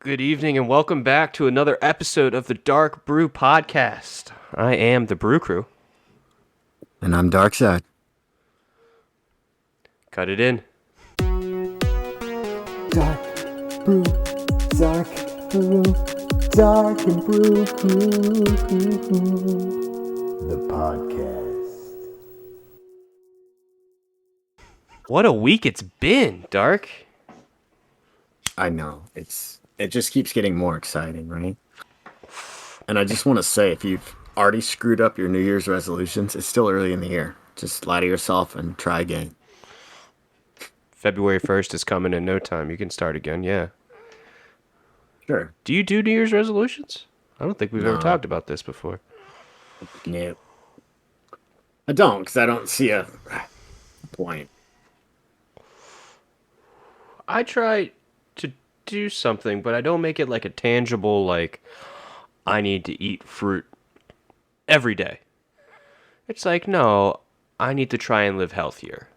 Good evening and welcome back to another episode of the DarkBrue podcast. I am the TheBrueCru. And I'm Darkside. Cut it in. DarkBrue, Dark and Brue Crew, the podcast. What a week it's been, Dark. I know. It just keeps getting more exciting, right? And I just want to say, if you've already screwed up your New Year's resolutions, it's still early in the year. Just lie to yourself and try again. February 1st is coming in no time. You can start again, yeah. Sure. Do you do New Year's resolutions? I don't think we've ever No. talked about this before. No. I don't, because I don't see a point. I try to do something, but I don't make it like a tangible, like, I need to eat fruit every day. It's like, no, I need to try and live healthier.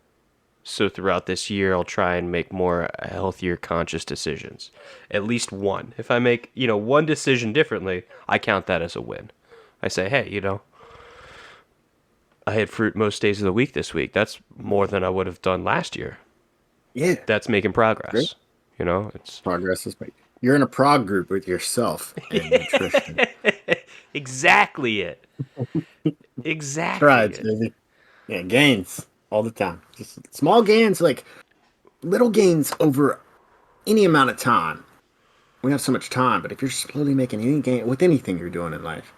So throughout this year, I'll try and make more healthier, conscious decisions. At least one. If I make, one decision differently, I count that as a win. I say, hey, I had fruit most days of the week this week. That's more than I would have done last year. Yeah. That's making progress. Great. It's Progress is making. You're in a prog group with yourself and nutrition. exactly it. Exactly Strides, it. baby. Yeah, gains all the time. Just small gains, like little gains over any amount of time. We have so much time, but if you're slowly making any gain with anything you're doing in life,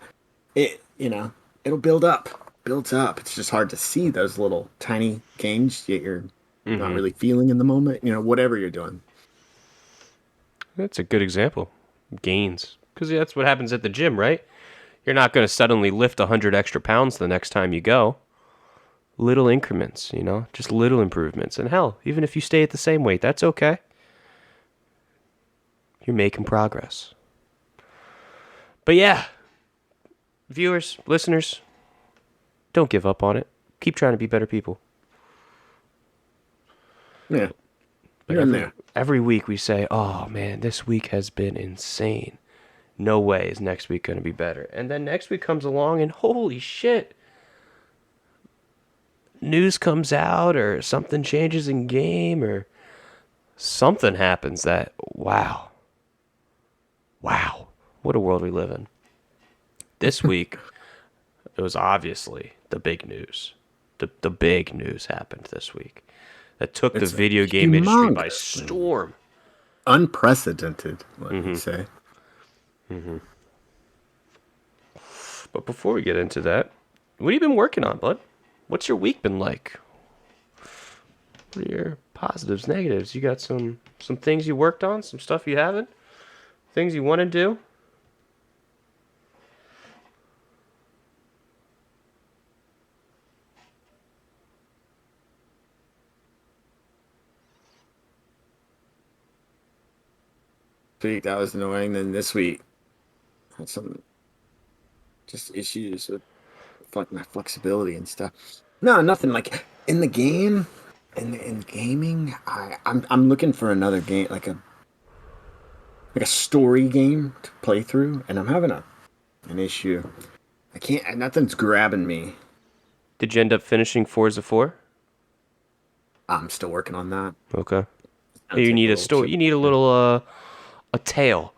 it'll build up. Builds up. It's just hard to see those little tiny gains that you're not really feeling in the moment. Whatever you're doing. That's a good example. Gains. Because that's what happens at the gym, right? You're not going to suddenly lift 100 extra pounds the next time you go. Little increments, just little improvements. And hell, even if you stay at the same weight, that's okay. You're making progress. But yeah, viewers, listeners, don't give up on it. Keep trying to be better people. Yeah. But You're in there. every week we say, oh man, this week has been insane. No way is next week going to be better. And then next week comes along and holy shit. News comes out or something changes in game or something happens that, wow, what a world we live in. This week, it was obviously the big news. The big news happened this week. That took the video game industry by storm. Unprecedented, let me say. Mm-hmm. But before we get into that, what have you been working on, bud? What's your week been like? What are your positives, negatives? You got some things you worked on, some stuff you haven't, things you want to do? Week that was annoying. Then this week had some just issues with my flexibility and stuff. No, nothing like in the game. In gaming, I'm looking for another game, like a story game to play through, and I'm having an issue. I can't. Nothing's grabbing me. Did you end up finishing Forza 4? I'm still working on that. Okay. You need a story. You need a little a tale,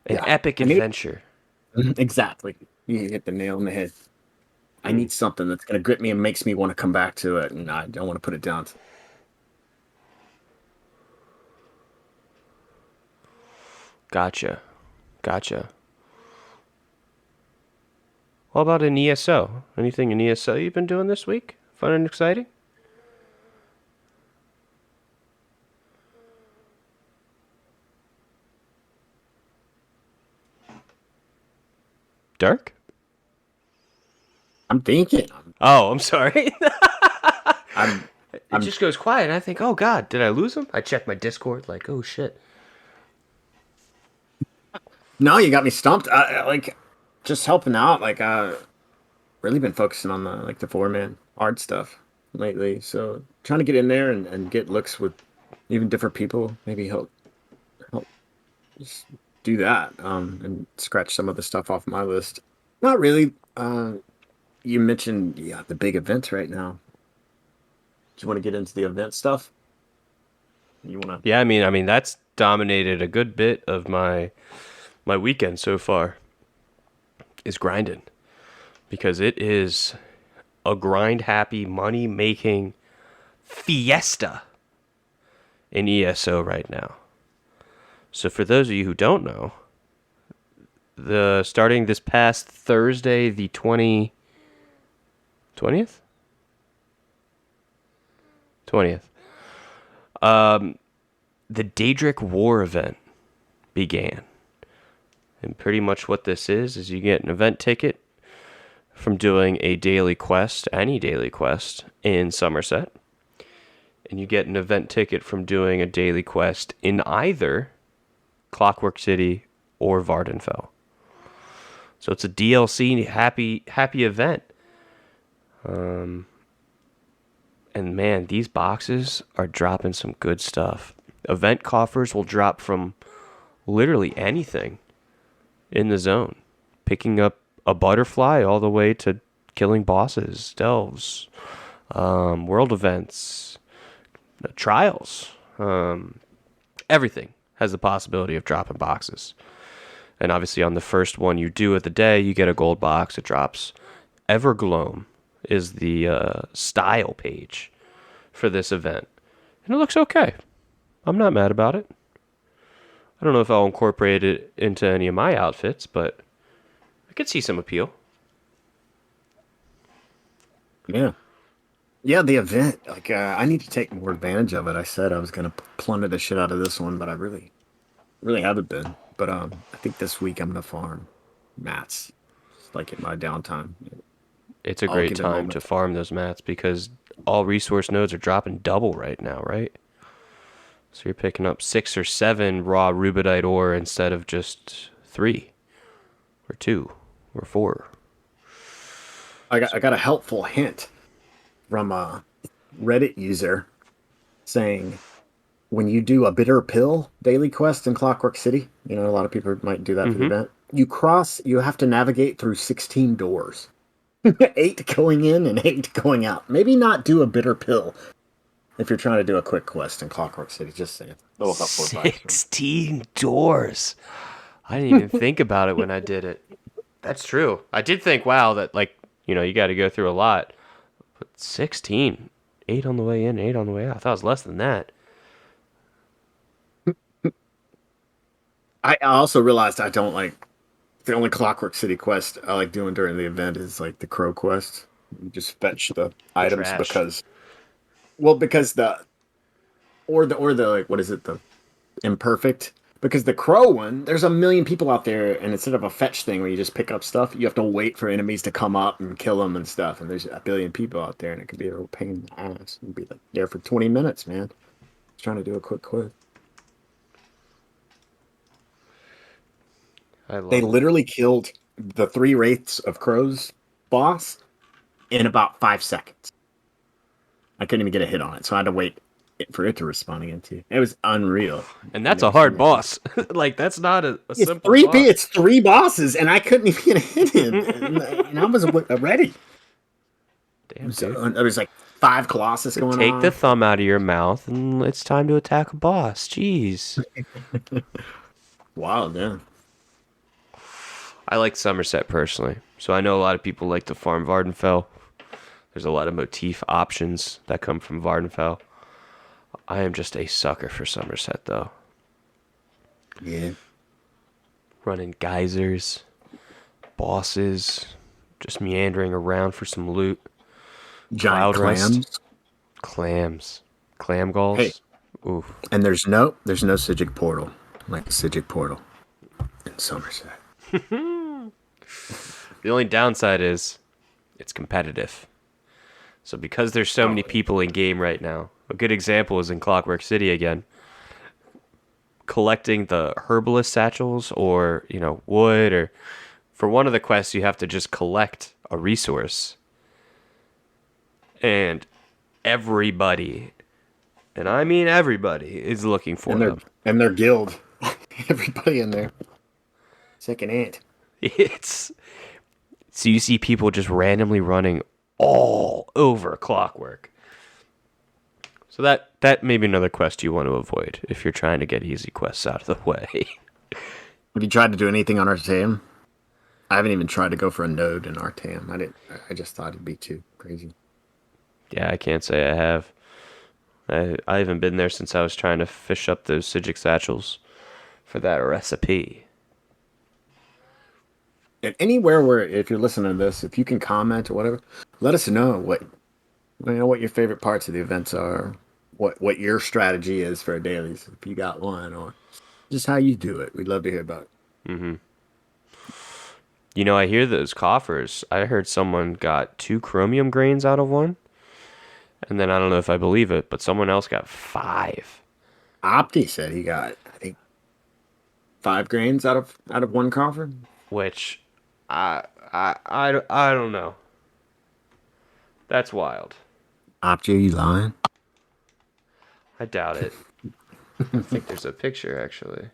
an epic adventure. Exactly. You hit the nail on the head. I need something that's going to grip me and makes me want to come back to it, and I don't want to put it down. Gotcha. What about an ESO? Anything in ESO you've been doing this week? Fun and exciting? Dark? I'm thinking. Oh, I'm sorry. I'm It just goes quiet, and I think, oh god, did I lose him? I check my Discord, like, oh shit. No, you got me stumped. Just helping out. Really been focusing on the 4-man art stuff lately. So trying to get in there and get looks with even different people. Maybe help just do that and scratch some of the stuff off my list. Not really. You mentioned the big events right now. Do you want to get into the event stuff? You want to? Yeah, I mean that's dominated a good bit of my weekend so far is grinding because it is a grind happy money making fiesta in ESO right now. So for those of you who don't know, the starting this past Thursday, the 20th 20th, the Daedric War Event began. And pretty much what this is you get an event ticket from doing a daily quest, any daily quest in Somerset. And you get an event ticket from doing a daily quest in either Clockwork City or Vardenfell. So it's a DLC happy event. And man, these boxes are dropping some good stuff. Event coffers will drop from literally anything in the zone. Picking up a butterfly all the way to killing bosses, delves, world events, trials. Everything has the possibility of dropping boxes. And obviously on the first one you do of the day, you get a gold box. It drops. Evergloam is the style page for this event. And it looks okay. I'm not mad about it. I don't know if I'll incorporate it into any of my outfits, but I could see some appeal. Yeah. Yeah, the event. Like, I need to take more advantage of it. I said I was going to plunder the shit out of this one, but I really haven't been. But I think this week I'm going to farm mats, just like in my downtime. It's a I'll great give it a time moment. to farm those mats because all resource nodes are dropping double right now, right? So you're picking up 6 or 7 raw rubidite ore instead of just 3 or 2 or 4. I got a helpful hint from a Reddit user saying when you do a bitter pill daily quest in Clockwork City, you know, a lot of people might do that for the event. You have to navigate through 16 doors. 8 going in and 8 going out. Maybe not do a bitter pill if you're trying to do a quick quest in Clockwork City. Just saying. Little helpful advice. 16 doors. I didn't even think about it when I did it. That's true. I did think, wow, that you got to go through a lot. But 16. 8 on the way in, 8 on the way out. I thought it was less than that. I also realized I don't like the only Clockwork City quest I like doing during the event is like the crow quest. You just fetch the items trash. because the like what is it, the imperfect, because the crow one, there's a million people out there, and instead of a fetch thing where you just pick up stuff, you have to wait for enemies to come up and kill them and stuff, and there's a billion people out there, and it can be a real pain in the ass. You'd be like there for 20 minutes, man, just trying to do a quick quest. They literally killed the 3 Wraiths of Crows boss in about 5 seconds. I couldn't even get a hit on it, so I had to wait for it to respawn again too. It was unreal. And that's a hard boss. Like, that's not a simple boss. It's 3 bosses, and I couldn't even get a hit in. And I was ready. Damn, So, dude. there was like 5 Colossus going on. Take the thumb out of your mouth, and it's time to attack a boss. Jeez. Wow, yeah. I like Somerset personally, so I know a lot of people like to farm Vardenfell. There's a lot of motif options that come from Vardenfell. I am just a sucker for Somerset, though. Yeah. Running geysers, bosses, just meandering around for some loot. Giant Cloud Rust. clams. Clam galls. Hey. Oof. And there's no Sigic portal, like the Sigic portal in Somerset. The only downside is it's competitive. So because there's so many people in game right now, a good example is in Clockwork City again. Collecting the herbalist satchels or, wood, or for one of the quests you have to just collect a resource. And everybody, and I mean everybody, is looking for them. And their guild. Everybody in there. Second aunt. It's so you see people just randomly running all over Clockwork. So that may be another quest you want to avoid if you're trying to get easy quests out of the way. Have you tried to do anything on Artam? I haven't even tried to go for a node in Artam. I just thought it'd be too crazy. Yeah, I can't say I have. I haven't been there since I was trying to fish up those Sigic satchels for that recipe. And anywhere where, if you're listening to this, if you can comment or whatever, let us know what your favorite parts of the events are, what your strategy is for dailies, if you got one, or just how you do it. We'd love to hear about it. Mm-hmm. You know, I hear those coffers. I heard someone got 2 chromium grains out of one. And then I don't know if I believe it, but someone else got 5. Opti said he got, I think, 5 grains out of one coffer. Which, I don't know. That's wild. Opti, are you lying? I doubt it. I think there's a picture, actually.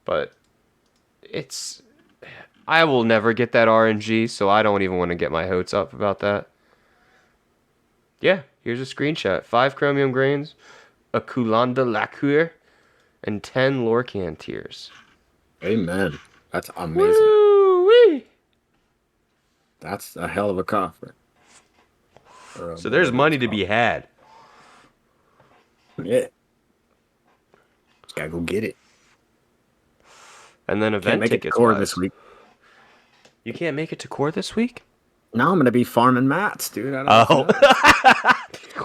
But I will never get that RNG, so I don't even want to get my hopes up about that. Yeah, here's a screenshot. 5 chromium grains, a Kulanda lacquer, and 10 Lorcan tears. Amen. That's amazing. Woo-wee! That's a hell of a coffer. So there's money to be had. Yeah. Just gotta go get it. And then Can't event make it to tickets core wise. this week. You can't make it to core this week? No, I'm gonna be farming mats, dude. I don't know.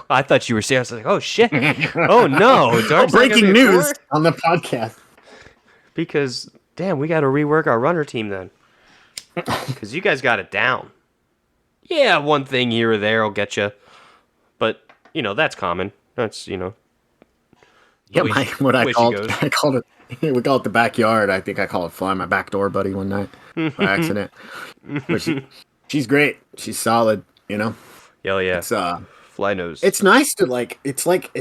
I thought you were serious. I was like, oh shit. Oh no. Dark's not gonna breaking be at news core? on the podcast. Because, damn, we got to rework our runner team then. Because you guys got it down. Yeah, one thing here or there will get you. But, that's common. That's, Yeah, way I she called goes. it. We call it the backyard. I think I call it fly my back door buddy one night by accident. But she's great. She's solid. Hell yeah. It's Fly nose. It's nice to it's like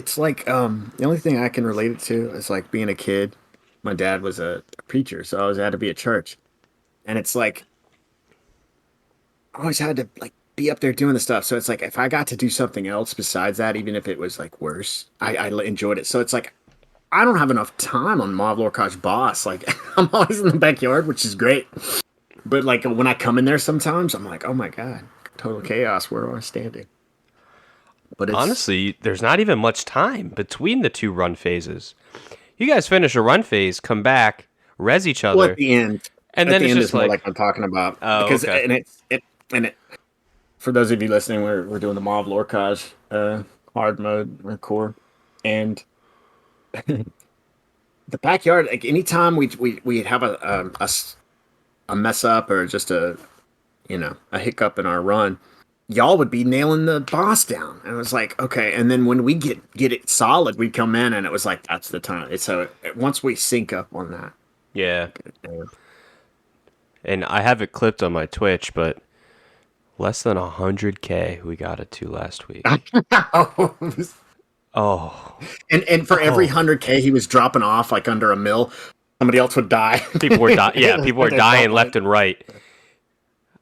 the only thing I can relate it to is like being a kid. My dad was a preacher, so I always had to be at church. And it's like I always had to like be up there doing the stuff. So it's like if I got to do something else besides that, even if it was like worse, I enjoyed it. So it's like I don't have enough time on Mob Lorkaj Boss. Like I'm always in the backyard, which is great. But like when I come in there sometimes, I'm like, oh my god, total chaos. Where am I standing? But honestly, there's not even much time between the 2 run phases. You guys finish a run phase, come back, res each other. Well, at the end, and at then the it's end just is more like I'm talking about. Oh, because okay. and it for those of you listening, we're doing the Mob Lorkaj hard mode or core, and the backyard. Like anytime we have a mess up or just a hiccup in our run, y'all would be nailing the boss down, and it was like okay. And then when we get it solid, we come in, and it was like that's the time. It's so once we sync up on that, Yeah. And I have it clipped on my Twitch, but less than 100K we got it to last week. Oh. And for every 100K he was dropping off like under a mill, somebody else would die. People were people were dying left and right.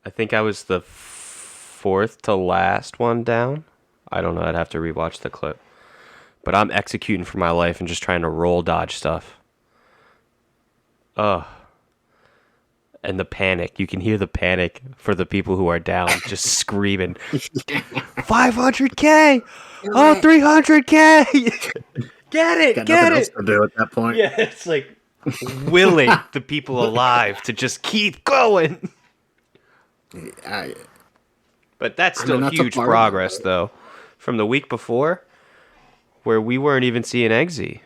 I think I was the 4th to last one down. I don't know. I'd have to rewatch the clip. But I'm executing for my life and just trying to roll dodge stuff. Ugh. And the panic. You can hear the panic for the people who are down just screaming, 500K! Oh, 300K! Get it! Got Get nothing else it! to do at that point. Yeah, it's like willing the people alive to just keep going. But that's still that's a huge part of progress, it. though, from the week before, where we weren't even seeing Eggsy,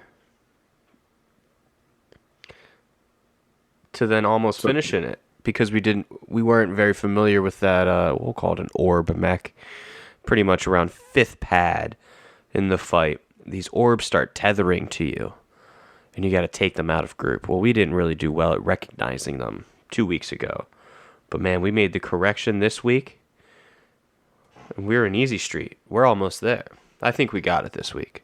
to then almost finishing it because we weren't very familiar with that. We'll call it an orb mech. Pretty much around 5th pad in the fight, these orbs start tethering to you, and you got to take them out of group. Well, we didn't really do well at recognizing them 2 weeks ago, but man, we made the correction this week. And we're in Easy Street. We're almost there. I think we got it this week.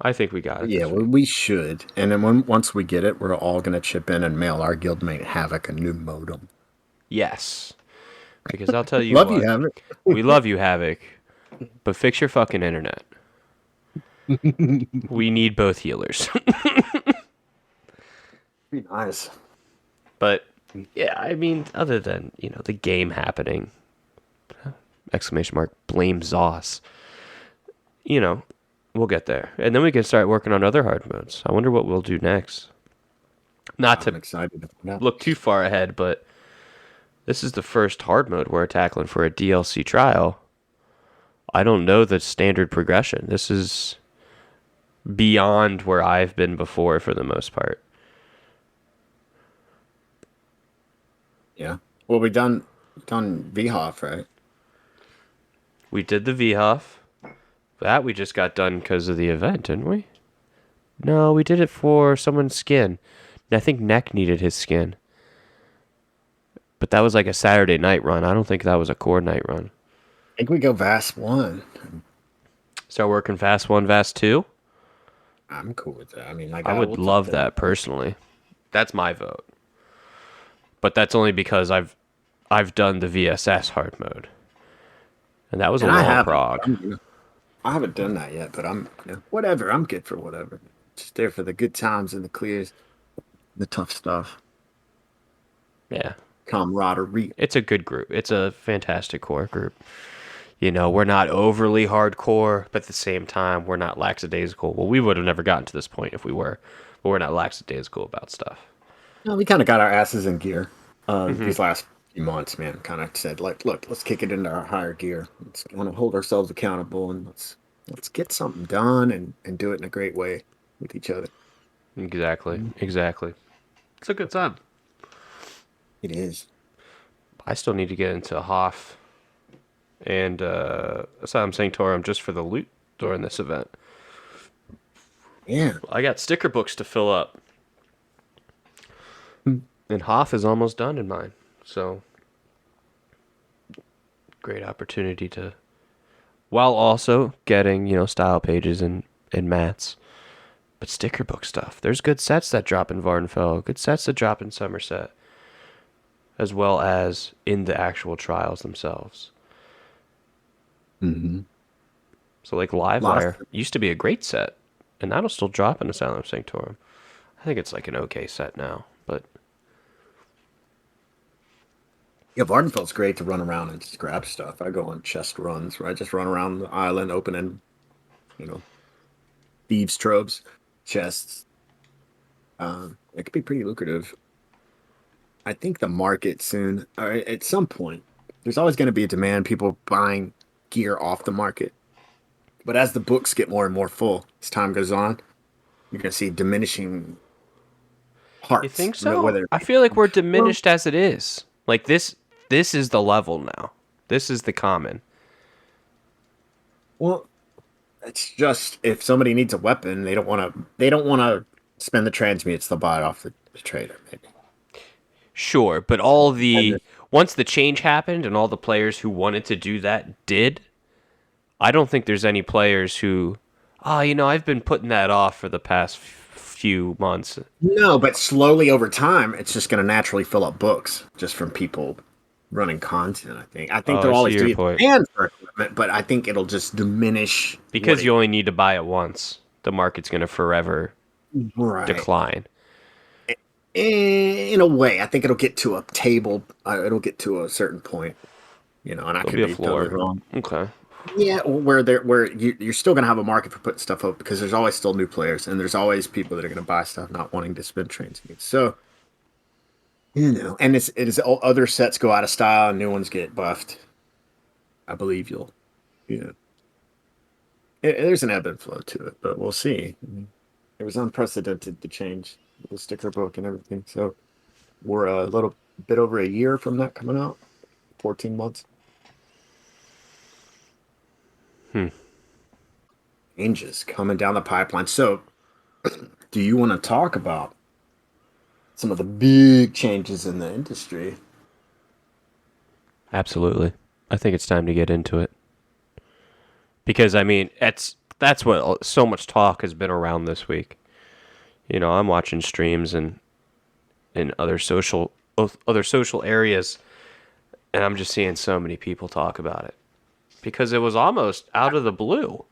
I think we got it. Yeah, this well, week. we should. And then once we get it, we're all gonna chip in and mail our guildmate Havoc a new modem. Yes. Because I'll tell you Love you, what, Havoc. we love you, Havoc, but fix your fucking internet. We need both healers. Be nice. But yeah, I mean, other than, the game happening, exclamation mark, blame Zoss. We'll get there. And then we can start working on other hard modes. I wonder what we'll do next. Not I'm to excited to find out. look too far ahead, but this is the first hard mode we're tackling for a DLC trial. I don't know the standard progression. This is beyond where I've been before for the most part. Yeah. Well, we done VHOF, right? We did the VHOF. That we just got done because of the event, didn't we? No, we did it for someone's skin. I think Neck needed his skin. But that was like a Saturday night run. I don't think that was a core night run. I think we go VAS 1. Start working Fast 1, Fast 2? I'm cool with that. I mean, like, I would will love take that personally. That's my vote. But that's only because I've done the VSS hard mode. And that was And a I long haven't. prog. I haven't done that yet, but I'm whatever. I'm good for whatever. Just there for the good times and the clears, the tough stuff, Yeah. camaraderie. It's a good group. It's a fantastic core group. We're not overly hardcore, but at the same time, we're not lackadaisical. Well, we would have never gotten to this point if we were, but we're not lackadaisical about stuff. No, we kind of got our asses in gear these last few months, man. Kind of said, like, look, let's kick it into our higher gear. Let's kind of hold ourselves accountable and let's get something done and do it in a great way with each other. Exactly. It's a good time. It is. I still need to get into Hoff and Asylum Sanctorum just for the loot during this event. Yeah. I got sticker books to fill up. And Hoff is almost done in mine. So, great opportunity to, while also getting, style pages and mats. But sticker book stuff. There's good sets that drop in Vardenfell, good sets that drop in Somerset, as well as in the actual trials themselves. Mm-hmm. So like Livewire used to be a great set, and that'll still drop in Asylum Sanctorum. I think it's like an okay set now, but Yeah, Vardenfell's great to run around and just grab stuff. I go on chest runs where I just run around the island opening, thieves' tropes, chests. It could be pretty lucrative. I think the market soon, or at some point, there's always going to be a demand, people buying gear off the market. But as the books get more and more full, as time goes on, you're going to see diminishing hearts. you think so? I feel like we're diminished as it is. Like this is the level now. This is the common. Well, it's just if somebody needs a weapon, they don't want to spend the transmutes, they'll buy it off the trader, maybe. Sure, but once the change happened and all the players who wanted to do that did, I don't think there's any players who, I've been putting that off for the past few months. No, but slowly over time, it's just going to naturally fill up books just from people running content. I think they'll always do demand for equipment, but I think it'll just diminish because you only need to buy it once. The market's going to forever decline. In a way, I think it'll get to a table. It'll get to a certain point, and I could be totally wrong. Okay. Yeah, where you're still gonna have a market for putting stuff up because there's always still new players and there's always people that are gonna buy stuff not wanting to spend transmutes. So, and it is other sets go out of style and new ones get buffed. I believe there's an ebb and flow to it, but we'll see. It was unprecedented to change the sticker book and everything. So we're a little bit over a year from that coming out, 14 months. Changes coming down the pipeline. So, do you want to talk about some of the big changes in the industry? Absolutely. I think it's time to get into it. Because, it's That's what so much talk has been around this week. You know, I'm watching streams and in other social areas, and I'm just seeing so many people talk about it because it was almost out of the blue.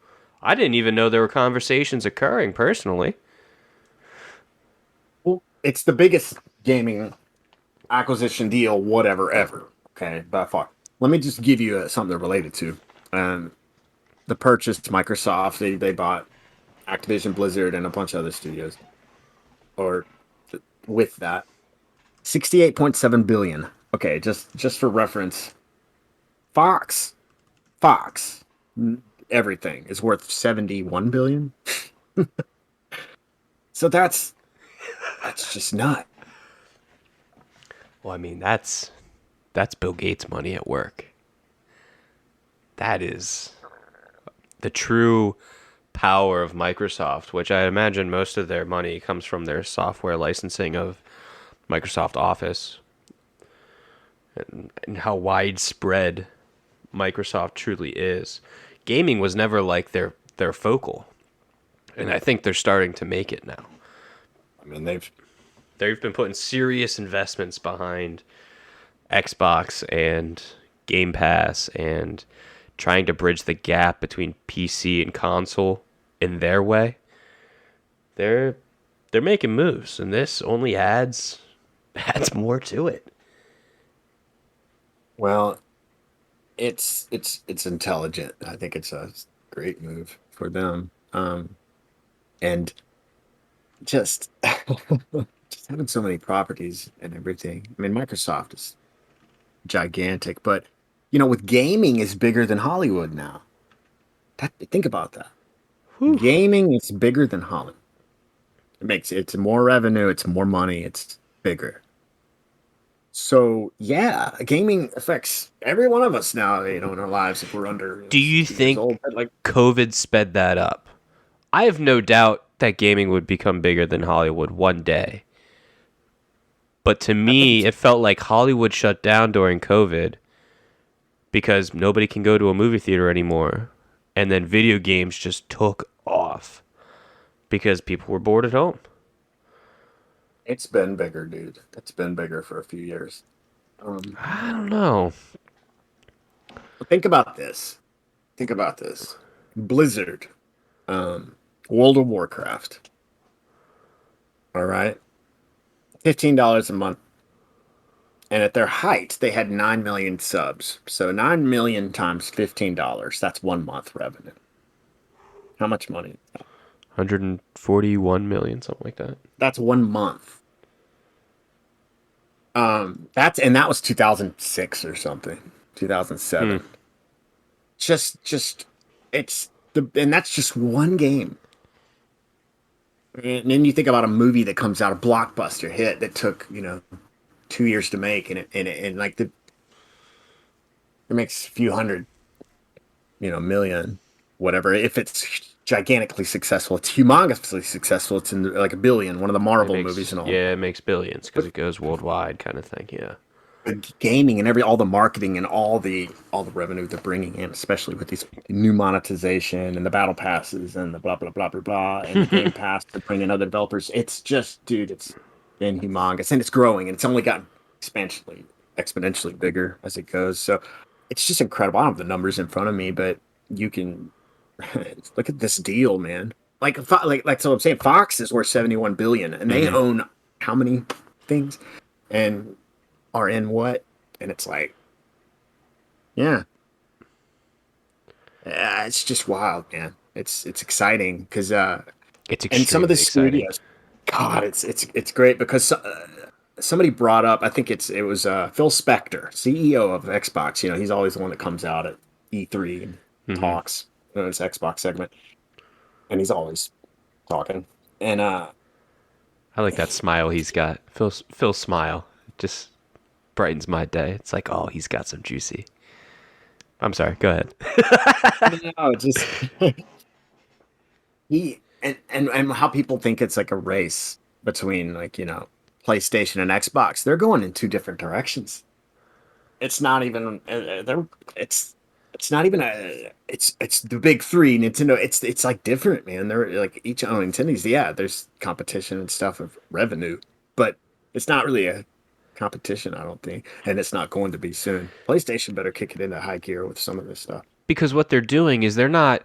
I didn't even know there were conversations occurring personally. Well, it's the biggest gaming acquisition deal, whatever, ever. Okay, by far. Let me just give you something they're related to. The purchase, Microsoft, they bought Activision, Blizzard, and a bunch of other studios. Or with that, 68.7 billion. Okay, just for reference, Fox, everything is worth 71 billion. So that's just not. Well, I mean, that's Bill Gates' money at work. That is the true power of Microsoft, which I imagine most of their money comes from their software licensing of Microsoft Office, and how widespread Microsoft truly is. Gaming was never like their focal, and I think they're starting to make it now. I mean, They've been putting serious investments behind Xbox and Game Pass and trying to bridge the gap between PC and console in their way. They're making moves, and this only adds more to it. well, it's intelligent. I think it's a great move for them. And just just having so many properties and everything. I mean, Microsoft is gigantic, but with gaming is bigger than Hollywood now. Think about that. Whew. Gaming is bigger than Hollywood. It's more revenue, it's more money, it's bigger. So yeah, gaming affects every one of us now, in our lives if we're under Do you 60 years think old. But, like, COVID sped that up? I have no doubt that gaming would become bigger than Hollywood one day. But to me, it felt like Hollywood shut down during COVID because nobody can go to a movie theater anymore. And then video games just took off because people were bored at home. it's been bigger, dude. It's been bigger for a few years. I don't know. Think about this. Blizzard, World of Warcraft. All right, $15 a month, and at their height, they had 9 million subs. So 9 million times $15. That's 1 month revenue. How much money? 141 million, something like that. That's 1 month. That was 2006 or something, 2007. Just and that's just one game. And then you think about a movie that comes out, a blockbuster hit that took 2 years to make, and like it makes a few hundred, million, whatever. If it's gigantically successful, it's humongously successful. It's in like a billion. One of the Marvel movies and all. Yeah, it makes billions because it goes worldwide, kind of thing. Yeah. Gaming and all the marketing and all the revenue they're bringing in, especially with these new monetization and the battle passes and the blah blah blah blah blah and the Game Pass to bring in other developers. It's just, dude, it's been humongous, and it's growing, and it's only gotten exponentially bigger as it goes. So it's just incredible. I don't have the numbers in front of me, but you can look at this deal, man. Like so I'm saying, Fox is worth 71 billion, and they own how many things and are in what? And it's like, yeah, it's just wild, man. It's exciting because It's and some of extremely the exciting. studios, God, it's great because somebody brought up, I think it was Phil Spector, CEO of Xbox. He's always the one that comes out at E3 and talks his Xbox segment, and he's always talking. And I like that smile he's got. Phil's smile just brightens my day. It's like, oh, he's got some juicy. I'm sorry. Go ahead. no, just he and how people think it's like a race between PlayStation and Xbox. They're going in two different directions. It's not even It's not even it's the big three. Nintendo. It's like different, man. They're like each on Nintendo's. Yeah, there's competition and stuff of revenue, but it's not really a competition. I don't think, and it's not going to be soon. PlayStation better kick it into high gear with some of this stuff. Because what they're doing is they're not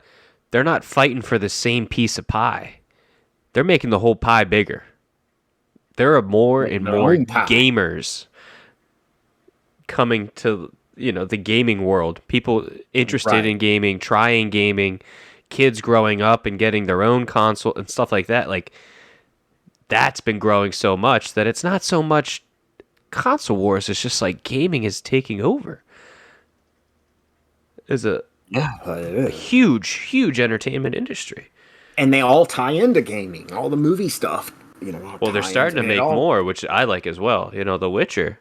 fighting for the same piece of pie. They're making the whole pie bigger. There are more and Their more own pie. gamers coming to, the gaming world. People interested Right. in gaming, trying gaming, kids growing up and getting their own console and stuff like that. Like, that's been growing so much that it's not so much console wars. It's just like gaming is taking over. It's a Yeah, it is. huge, huge entertainment industry. And they all tie into gaming. All the movie stuff. Well, they're starting to make more, which I like as well. The Witcher,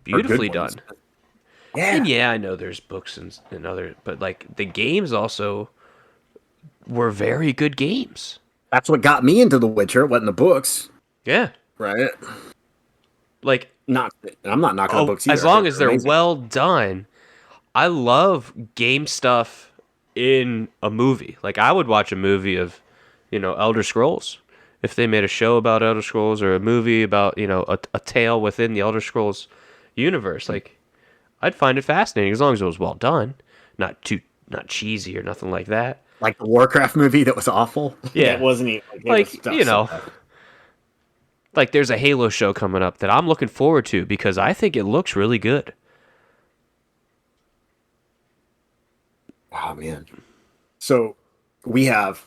beautifully done. Yeah. And yeah, I know there's books and other, but like the games also were very good games. That's what got me into The Witcher. It wasn't the books, Yeah, right? like I'm not knocking the books either. as long as they're amazing. well done. I love game stuff in a movie. Like I would watch a movie of, Elder Scrolls. If they made a show about Elder Scrolls or a movie about, a tale within the Elder Scrolls universe, like I'd find it fascinating as long as it was well done, not cheesy or nothing like that. Like the Warcraft movie that was awful. Yeah. It wasn't even Like, like there's a Halo show coming up that I'm looking forward to because I think it looks really good. Oh man. So we have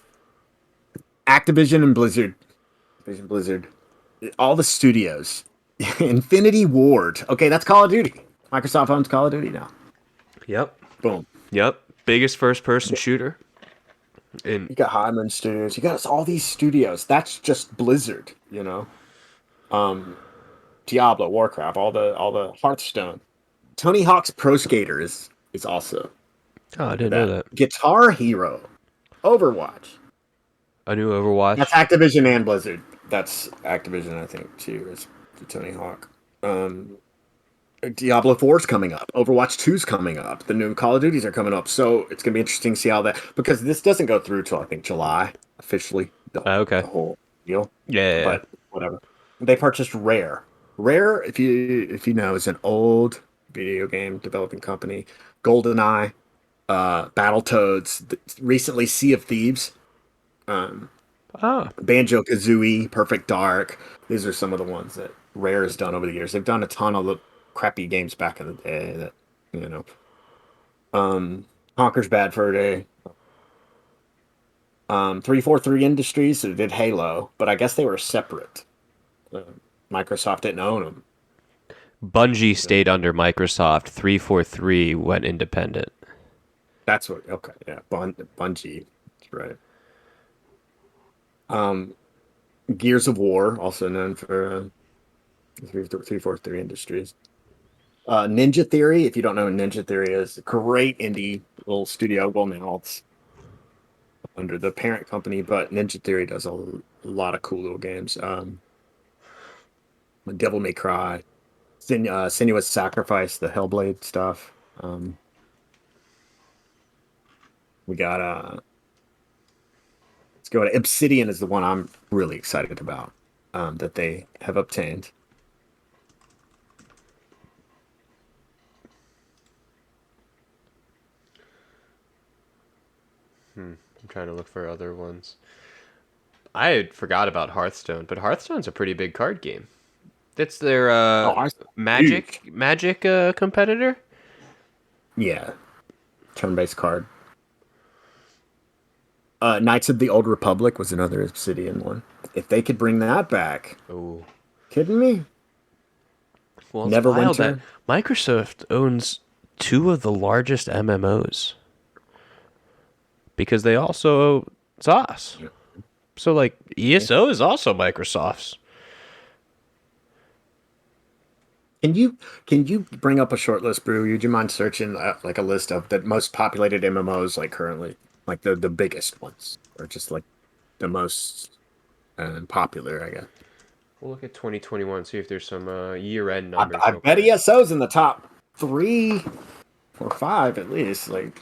Activision and Blizzard. Activision Blizzard. All the studios. Infinity Ward. Okay, that's Call of Duty. Microsoft owns Call of Duty now. Yep. Boom. Yep. Biggest first person shooter. You got Hyman Studios. You got all these studios. That's just Blizzard, Diablo, Warcraft, all the Hearthstone. Tony Hawk's Pro Skater is also Oh, I didn't know that. Guitar Hero, Overwatch. A new Overwatch. That's Activision and Blizzard. That's Activision, I think, too. Is Tony Hawk. Diablo 4's coming up. Overwatch 2's coming up. The new Call of Duties are coming up. So it's going to be interesting to see how that... Because this doesn't go through till, I think, July, officially. Okay. The whole deal. Yeah. But whatever. They purchased Rare. Rare, if you know, is an old video game developing company. GoldenEye, Battletoads, recently Sea of Thieves, Banjo-Kazooie, Perfect Dark. These are some of the ones that Rare has done over the years. They've done a ton of the crappy games back in the day that, Conker's Bad Fur Day. 343 Industries that did Halo, but I guess they were separate. Microsoft didn't own them. Bungie stayed under Microsoft. 343 went independent. That's what. Okay, yeah, Bungie. That's right. Gears of War, also known for 343 Industries. Ninja Theory. If you don't know what Ninja Theory is, a great indie little studio. Well, now it's under the parent company, but Ninja Theory does a lot of cool little games. Devil May Cry, Sinuous Sacrifice, the Hellblade stuff. We got let's go to Obsidian is the one I'm really excited about that they have obtained. I'm trying to look for other ones. I had forgot about Hearthstone, but Hearthstone's a pretty big card game. That's their Magic competitor. Yeah, turn-based card. Knights of the Old Republic was another Obsidian one. If they could bring that back, Oh, kidding me? well, it's wild Neverwinter. that Microsoft owns two of the largest MMOs because they also own SaaS. So, like, ESO is also Microsoft's. Can you bring up a short list, Brue? Would you mind searching like a list of the most populated MMOs like currently, like the biggest ones, or just like the most popular? I guess. We'll look at 2021, see if there's some year-end numbers. I bet ESO's in the top 3, or 5 at least. Like,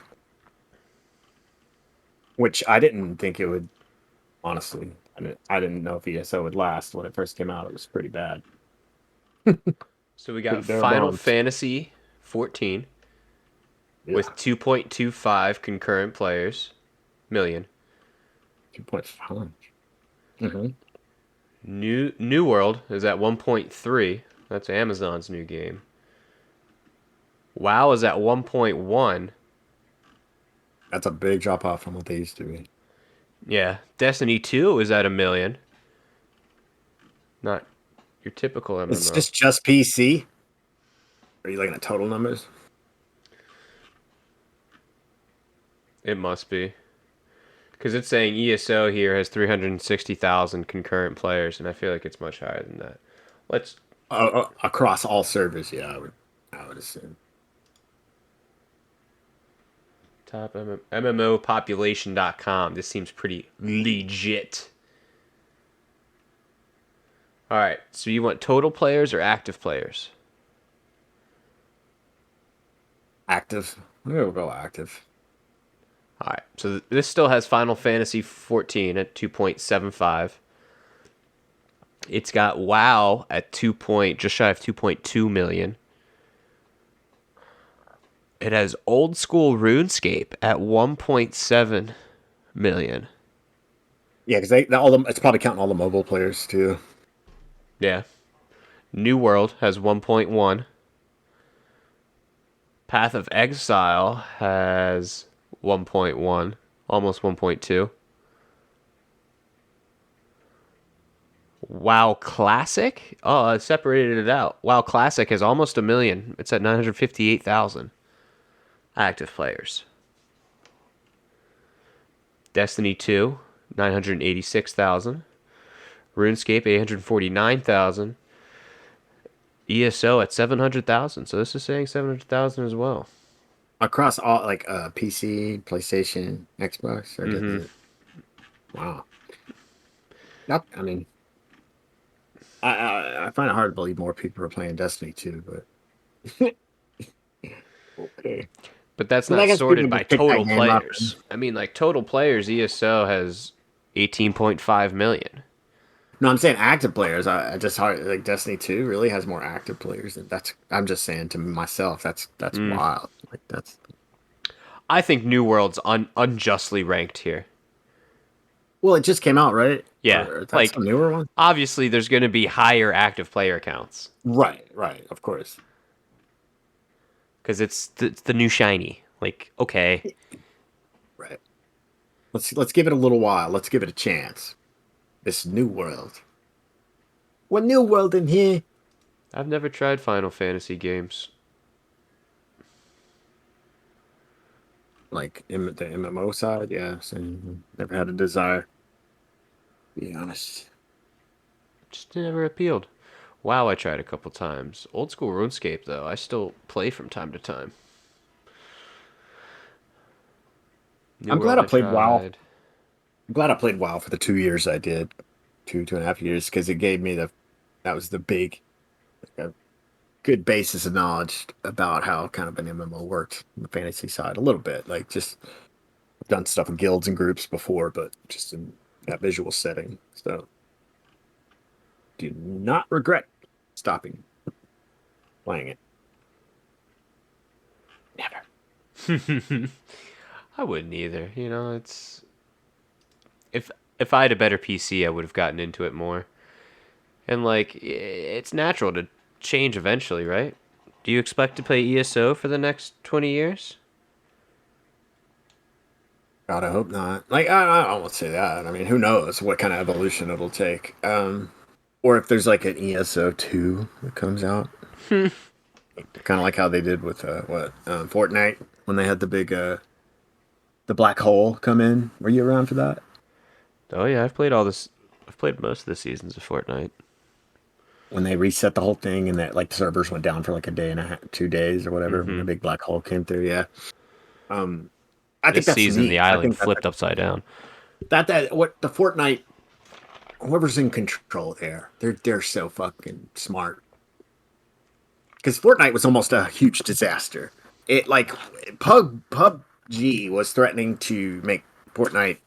which I didn't think it would. Honestly, I didn't know if ESO would last when it first came out. It was pretty bad. So we Pretty got bare Final bones. Fantasy 14 Yeah. with 2.25 concurrent players million. 2.5. Mm-hmm. New World is at 1.3. That's Amazon's new game. WoW is at 1.1. That's a big drop off from what they used to be. Yeah, Destiny 2 is at 1 million. Not your typical MMO. It's just PC. Are you looking at total numbers? It must be. Because it's saying ESO here has 360,000 concurrent players, and I feel like it's much higher than that. Let's Across all servers, yeah, I would assume. top MMOpopulation.com. This seems pretty legit. All right, so you want total players or active players? Active. I'm gonna go active. All right, so this still has Final Fantasy 14 at 2.75. It's got WoW at just shy of 2.2 million. It has old school RuneScape at 1.7 million. Yeah, because it's probably counting all the mobile players too. Yeah. New World has 1.1. Path of Exile has 1.1, almost 1.2. WoW Classic? Oh, I separated it out. WoW Classic has almost 1 million. It's at 958,000 active players. Destiny 2, 986,000. RuneScape, 849,000. ESO at 700,000. So this is saying 700,000 as well. Across all like PC, PlayStation, Xbox. Wow. Yep. I mean, I find it hard to believe more people are playing Destiny 2, but okay. But that's Well, I not guess sorted people by just pick that total game up players. I mean, like total players, ESO has 18.5 million. No, I'm saying active players. I just like Destiny 2 really has more active players. I'm just saying to myself, that's wild. Like that's. I think New World's unjustly ranked here. Well, it just came out, right? Yeah, Or that's like a newer one. obviously there's going to be higher active player counts Right, of course. because it's the new shiny. Like, okay, Right. Let's give it a little while. Let's give it a chance. This New World. What New World in here? I've never tried Final Fantasy games. Like the MMO side, yeah. So never had a desire. To be honest. Just never appealed. WoW, I tried a couple times. Old school RuneScape, though, I still play from time to time. New I'm glad World I played WoW. tried. I'm glad I played WoW for the 2 years I did, 2.5 years, because it gave me that was the big, like, a good basis of knowledge about how kind of an MMO worked on the fantasy side a little bit. Like just I've done stuff in guilds and groups before, but just in that visual setting. So do not regret stopping playing it. Never. I wouldn't either. You know, it's if I had a better PC, I would have gotten into it more. And like, it's natural to change eventually, right? Do you expect to play ESO for the next 20 years? God, I hope not. Like, I won't say that. I mean, who knows what kind of evolution it'll take. Or if there's like an ESO 2 that comes out. Kind of like how they did with Fortnite when they had the big the black hole come in. Were you around for that? Oh yeah, I've played all this. I've played most of the seasons of Fortnite. When they reset the whole thing and that like the servers went down for like a day and a half, 2 days or whatever, when the big black hole came through. Yeah. I think This that's season, neat. the I island think flipped upside down. that what the Fortnite, whoever's in control there, they're so fucking smart. Because Fortnite was almost a huge disaster. it like PUBG was threatening to make Fortnite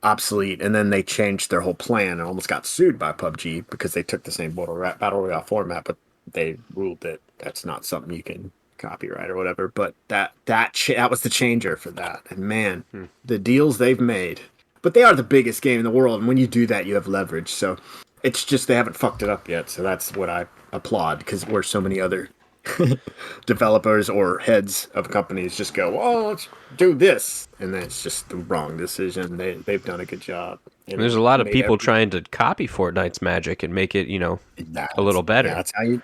obsolete, and then they changed their whole plan and almost got sued by PUBG because they took the same battle royale format, but they ruled that that's not something you can copyright or whatever. But that was the changer for that. And man, the deals they've made. But they are the biggest game in the world, and when you do that, you have leverage. So it's just they haven't fucked it up yet. So that's what I applaud, because where so many other developers or heads of companies just go, "Oh, let's do this," and then it's just the wrong decision. They've done a good job. And there's a lot of people trying to copy Fortnite's magic and make it, a little better. That's how you.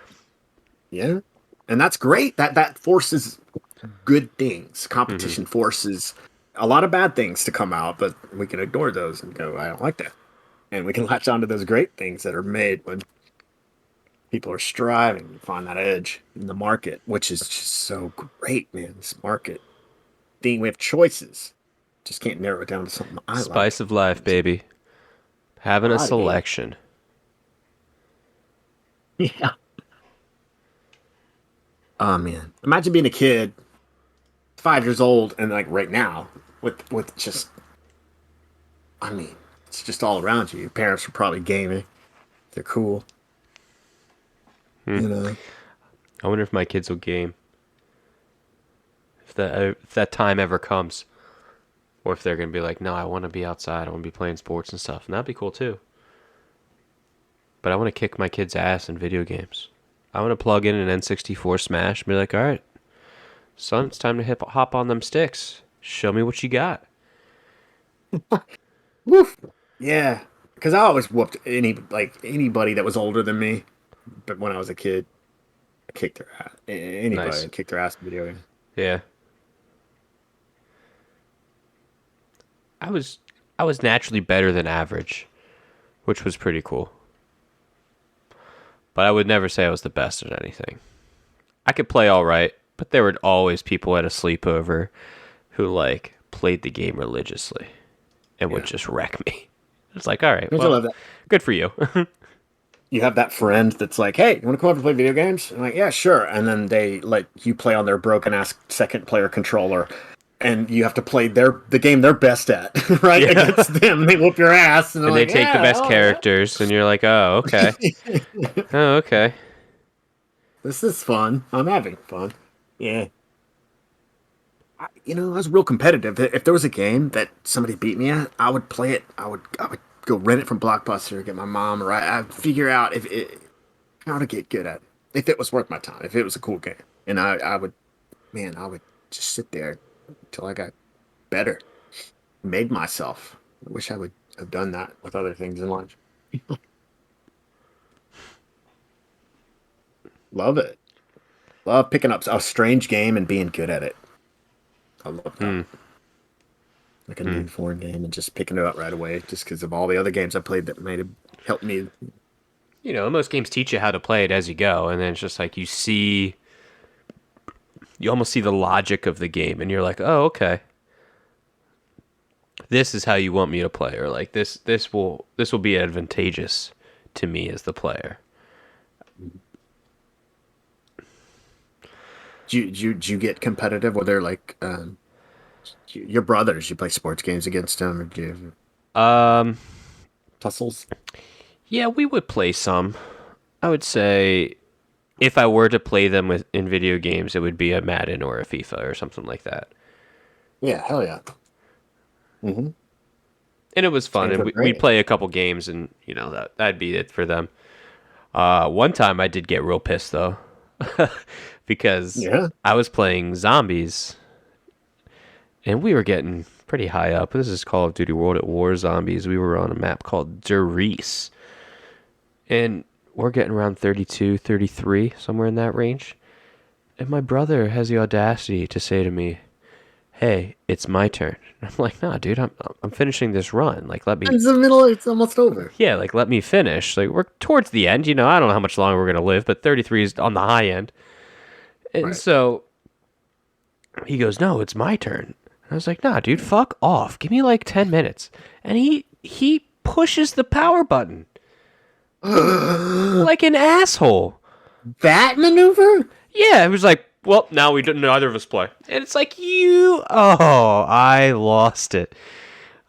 Yeah, and that's great. That forces good things. Competition forces a lot of bad things to come out, but we can ignore those and go, "I don't like that," and we can latch onto those great things that are made when people are striving to find that edge in the market, which is just so great, man. This market thing, we have choices. Just can't narrow it down to something I like. Spice of life, baby. Having a selection. Yeah. Oh man, imagine being a kid, 5 years old, and like right now, with just, I mean, it's just all around you. Your parents are probably gaming. They're cool. You know. I wonder if my kids will game. If that time ever comes. Or if they're going to be like, no, I want to be outside. I want to be playing sports and stuff. And that'd be cool too. But I want to kick my kids' ass in video games. I want to plug in an N64 Smash and be like, all right, son, it's time to hop on them sticks. Show me what you got. Woof. Yeah. Because I always whooped anybody that was older than me. But when I was a kid, I kicked their ass. Anybody Nice. kicked their ass in video games. Yeah. I was naturally better than average, which was pretty cool. But I would never say I was the best at anything. I could play all right, but there were always people at a sleepover who played the game religiously and would just wreck me. It's like, all right, Don't you love that? good for you. You have that friend that's like, "Hey, you want to come over and play video games?" I'm like, "Yeah, sure." And then they let you play on their broken ass second player controller, and you have to play the game they're best at, right? Yeah. Against them, they whoop your ass, and, And they take the best characters, and you're like, oh, okay. Oh, okay. This is fun. I'm having fun. Yeah. I was real competitive. If there was a game that somebody beat me at, I would play it. I would go rent it from Blockbuster, get my mom, or I'd figure out how to get good at it. If it was worth my time, if it was a cool game. And I would just sit there until I got better. Made myself. I wish I would have done that with other things in life. Love it. Love picking up a strange game and being good at it. I love that. Like a new foreign game and just picking it up right away just because of all the other games I played that helped me. Most games teach you how to play it as you go, and then it's just like you almost see the logic of the game, and you're like, oh, okay. This is how you want me to play, or like this will be advantageous to me as the player. Do you get competitive? Were there your brothers? You play sports games against them, or do you tussles? Yeah, we would play some. I would say if I were to play them in video games, it would be a Madden or a FIFA or something like that. Yeah, hell yeah. Mm-hmm. And it was fun, and we'd play a couple games, and that'd be it for them. One time I did get real pissed though. Because I was playing zombies, and we were getting pretty high up. This is Call of Duty World at War Zombies. We were on a map called Durice, and we're getting around 32, 33, somewhere in that range. And my brother has the audacity to say to me, "Hey, it's my turn." And I'm like, "Nah, dude, I'm finishing this run. Like, let me." It's the middle. It's almost over. Yeah, like let me finish. Like we're towards the end. I don't know how much longer we're gonna live, but 33 is on the high end. And so he goes, "No, it's my turn." I was like, "Nah, dude, fuck off. Give me like 10 minutes." And he pushes the power button like an asshole. That maneuver? Yeah, it was like well, now neither of us play. And it's like, I lost it.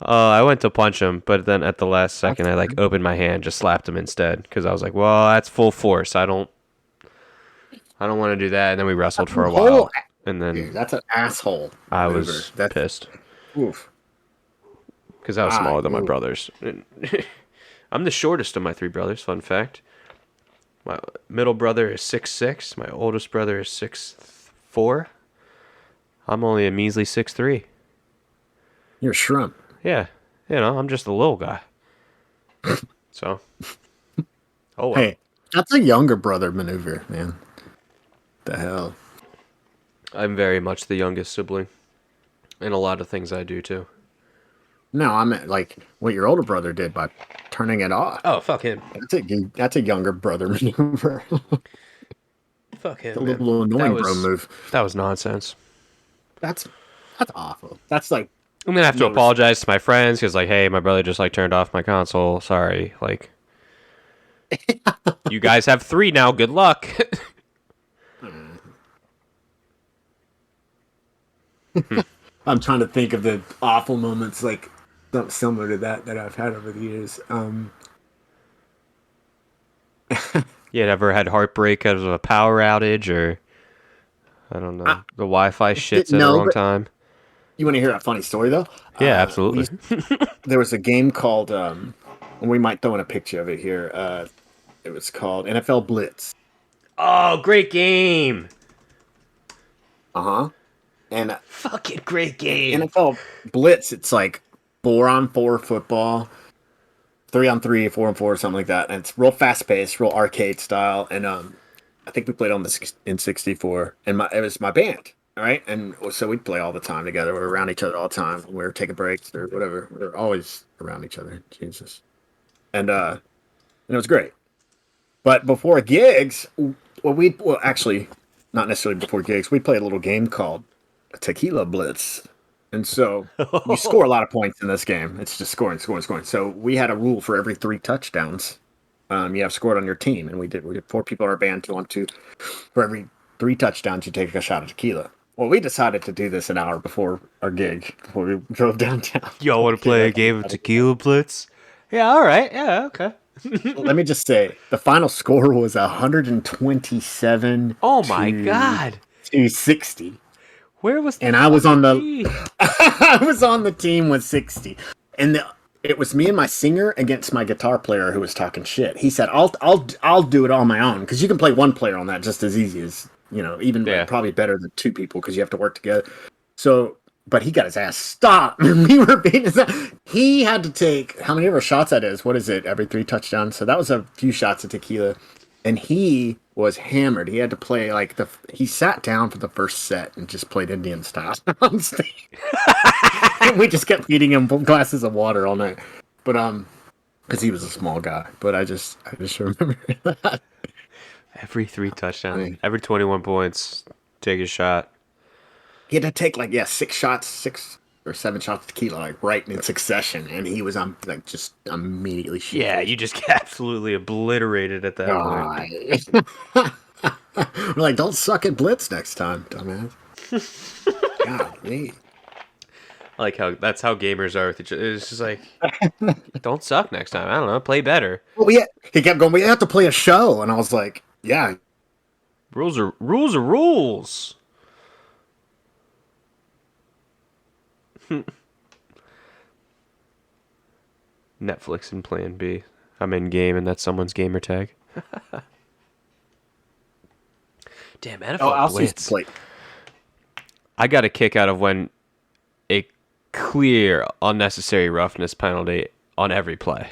I went to punch him, but then at the last second, I like opened my hand, just slapped him instead, because I was like, well, that's full force. I don't want to do that. And then we wrestled for a while, and then Dude, that's an asshole. I was pissed. Oof. Because I was smaller than my brothers. I'm the shortest of my 3 brothers, fun fact. My middle brother is 6'6". My oldest brother is 6'4". I'm only a measly 6'3". You're a shrimp. Yeah, I'm just a little guy. So, oh well. Hey, that's a younger brother maneuver, man. The hell? I'm very much the youngest sibling. And a lot of things I do, too. No, I meant like what your older brother did by turning it off. Oh, fuck him. That's a younger brother maneuver. Fuck him, A little annoying bro move. That was nonsense. That's awful. That's like... I'm gonna have to apologize to my friends because, like, hey, my brother just like turned off my console. Sorry, like, you guys have 3 now. Good luck. I'm trying to think of the awful moments like something similar to that I've had over the years. You ever had heartbreak because of a power outage or I don't know the Wi-Fi shits at the wrong time? You want to hear a funny story though? Yeah, absolutely. There was a game called, we might throw in a picture of it here. It was called NFL Blitz. Oh, great game! And fucking great game. NFL Blitz, it's like 4-on-4 football, 3-on-3, 4-on-4, something like that. And it's real fast paced, real arcade style. And I think we played on the N64, and it was my band. All right, and so we'd play all the time together. We were around each other all the time. We were taking breaks or whatever. We were always around each other. Jesus, and it was great. But before gigs, actually, not necessarily before gigs. We played a little game called Tequila Blitz, and so you score a lot of points in this game. It's just scoring. So we had a rule for every 3 touchdowns, you have scored on your team, and we did 4 people in our band, 2 on 2. For every 3 touchdowns, you take a shot of tequila. Well, we decided to do this an hour before our gig, before we drove downtown. Y'all want to play a game of Tequila Blitz? Yeah, all right. Yeah, okay. Let me just say, the final score was 127. Oh my god! To 60. Where was? And I was on the, I was on the team with 60, and it was me and my singer against my guitar player who was talking shit. He said, "I'll do it on my own because you can play one player on that just as easy as." Even probably better than 2 people because you have to work together. So, but he got his ass stopped. We were beating his ass. He had to take, how many ever shots that is? What is it? Every 3 touchdowns. So that was a few shots of tequila. And he was hammered. He had to play he sat down for the first set and just played Indian style on stage. And we just kept feeding him glasses of water all night. But, because he was a small guy. But I just remember that. Every 3 touchdowns, every 21 points, take a shot. He had to take 6 or 7 shots of tequila, right in succession, and he was just immediately shit. Yeah, you just get absolutely obliterated at that point. We're like, don't suck at Blitz next time, dumbass. Golly. Like that's how gamers are with each other. It's just like, don't suck next time. I don't know, play better. Well, he kept going, we have to play a show, and I was like, yeah. Rules are rules. Netflix and Plan B. I'm in game, and that's someone's gamer tag. Damn, NFL Blitz. I got a kick out of when a clear unnecessary roughness penalty on every play.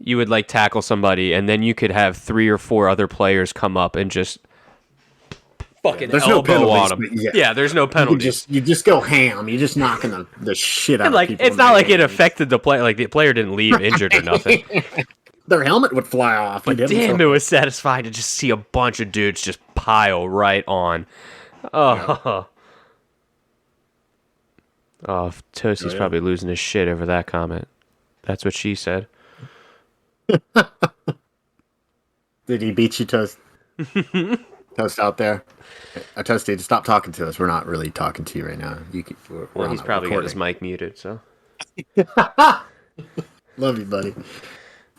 You would tackle somebody, and then you could have 3 or 4 other players come up and just fucking elbow on them. Yeah, there's no penalties. You just go ham. You're just knocking the shit out of people. It's not like it affected the player. Like the player didn't leave injured or nothing. Their helmet would fly off. But damn, it was satisfying to just see a bunch of dudes just pile right on. Oh, Toastie's probably losing his shit over that comment. That's what she said. Did he beat you, Toast? Toast out there. Toasty, stop talking to us. We're not really talking to you right now. We're Well, on he's a probably got his recording. mic muted, so. Love you, buddy.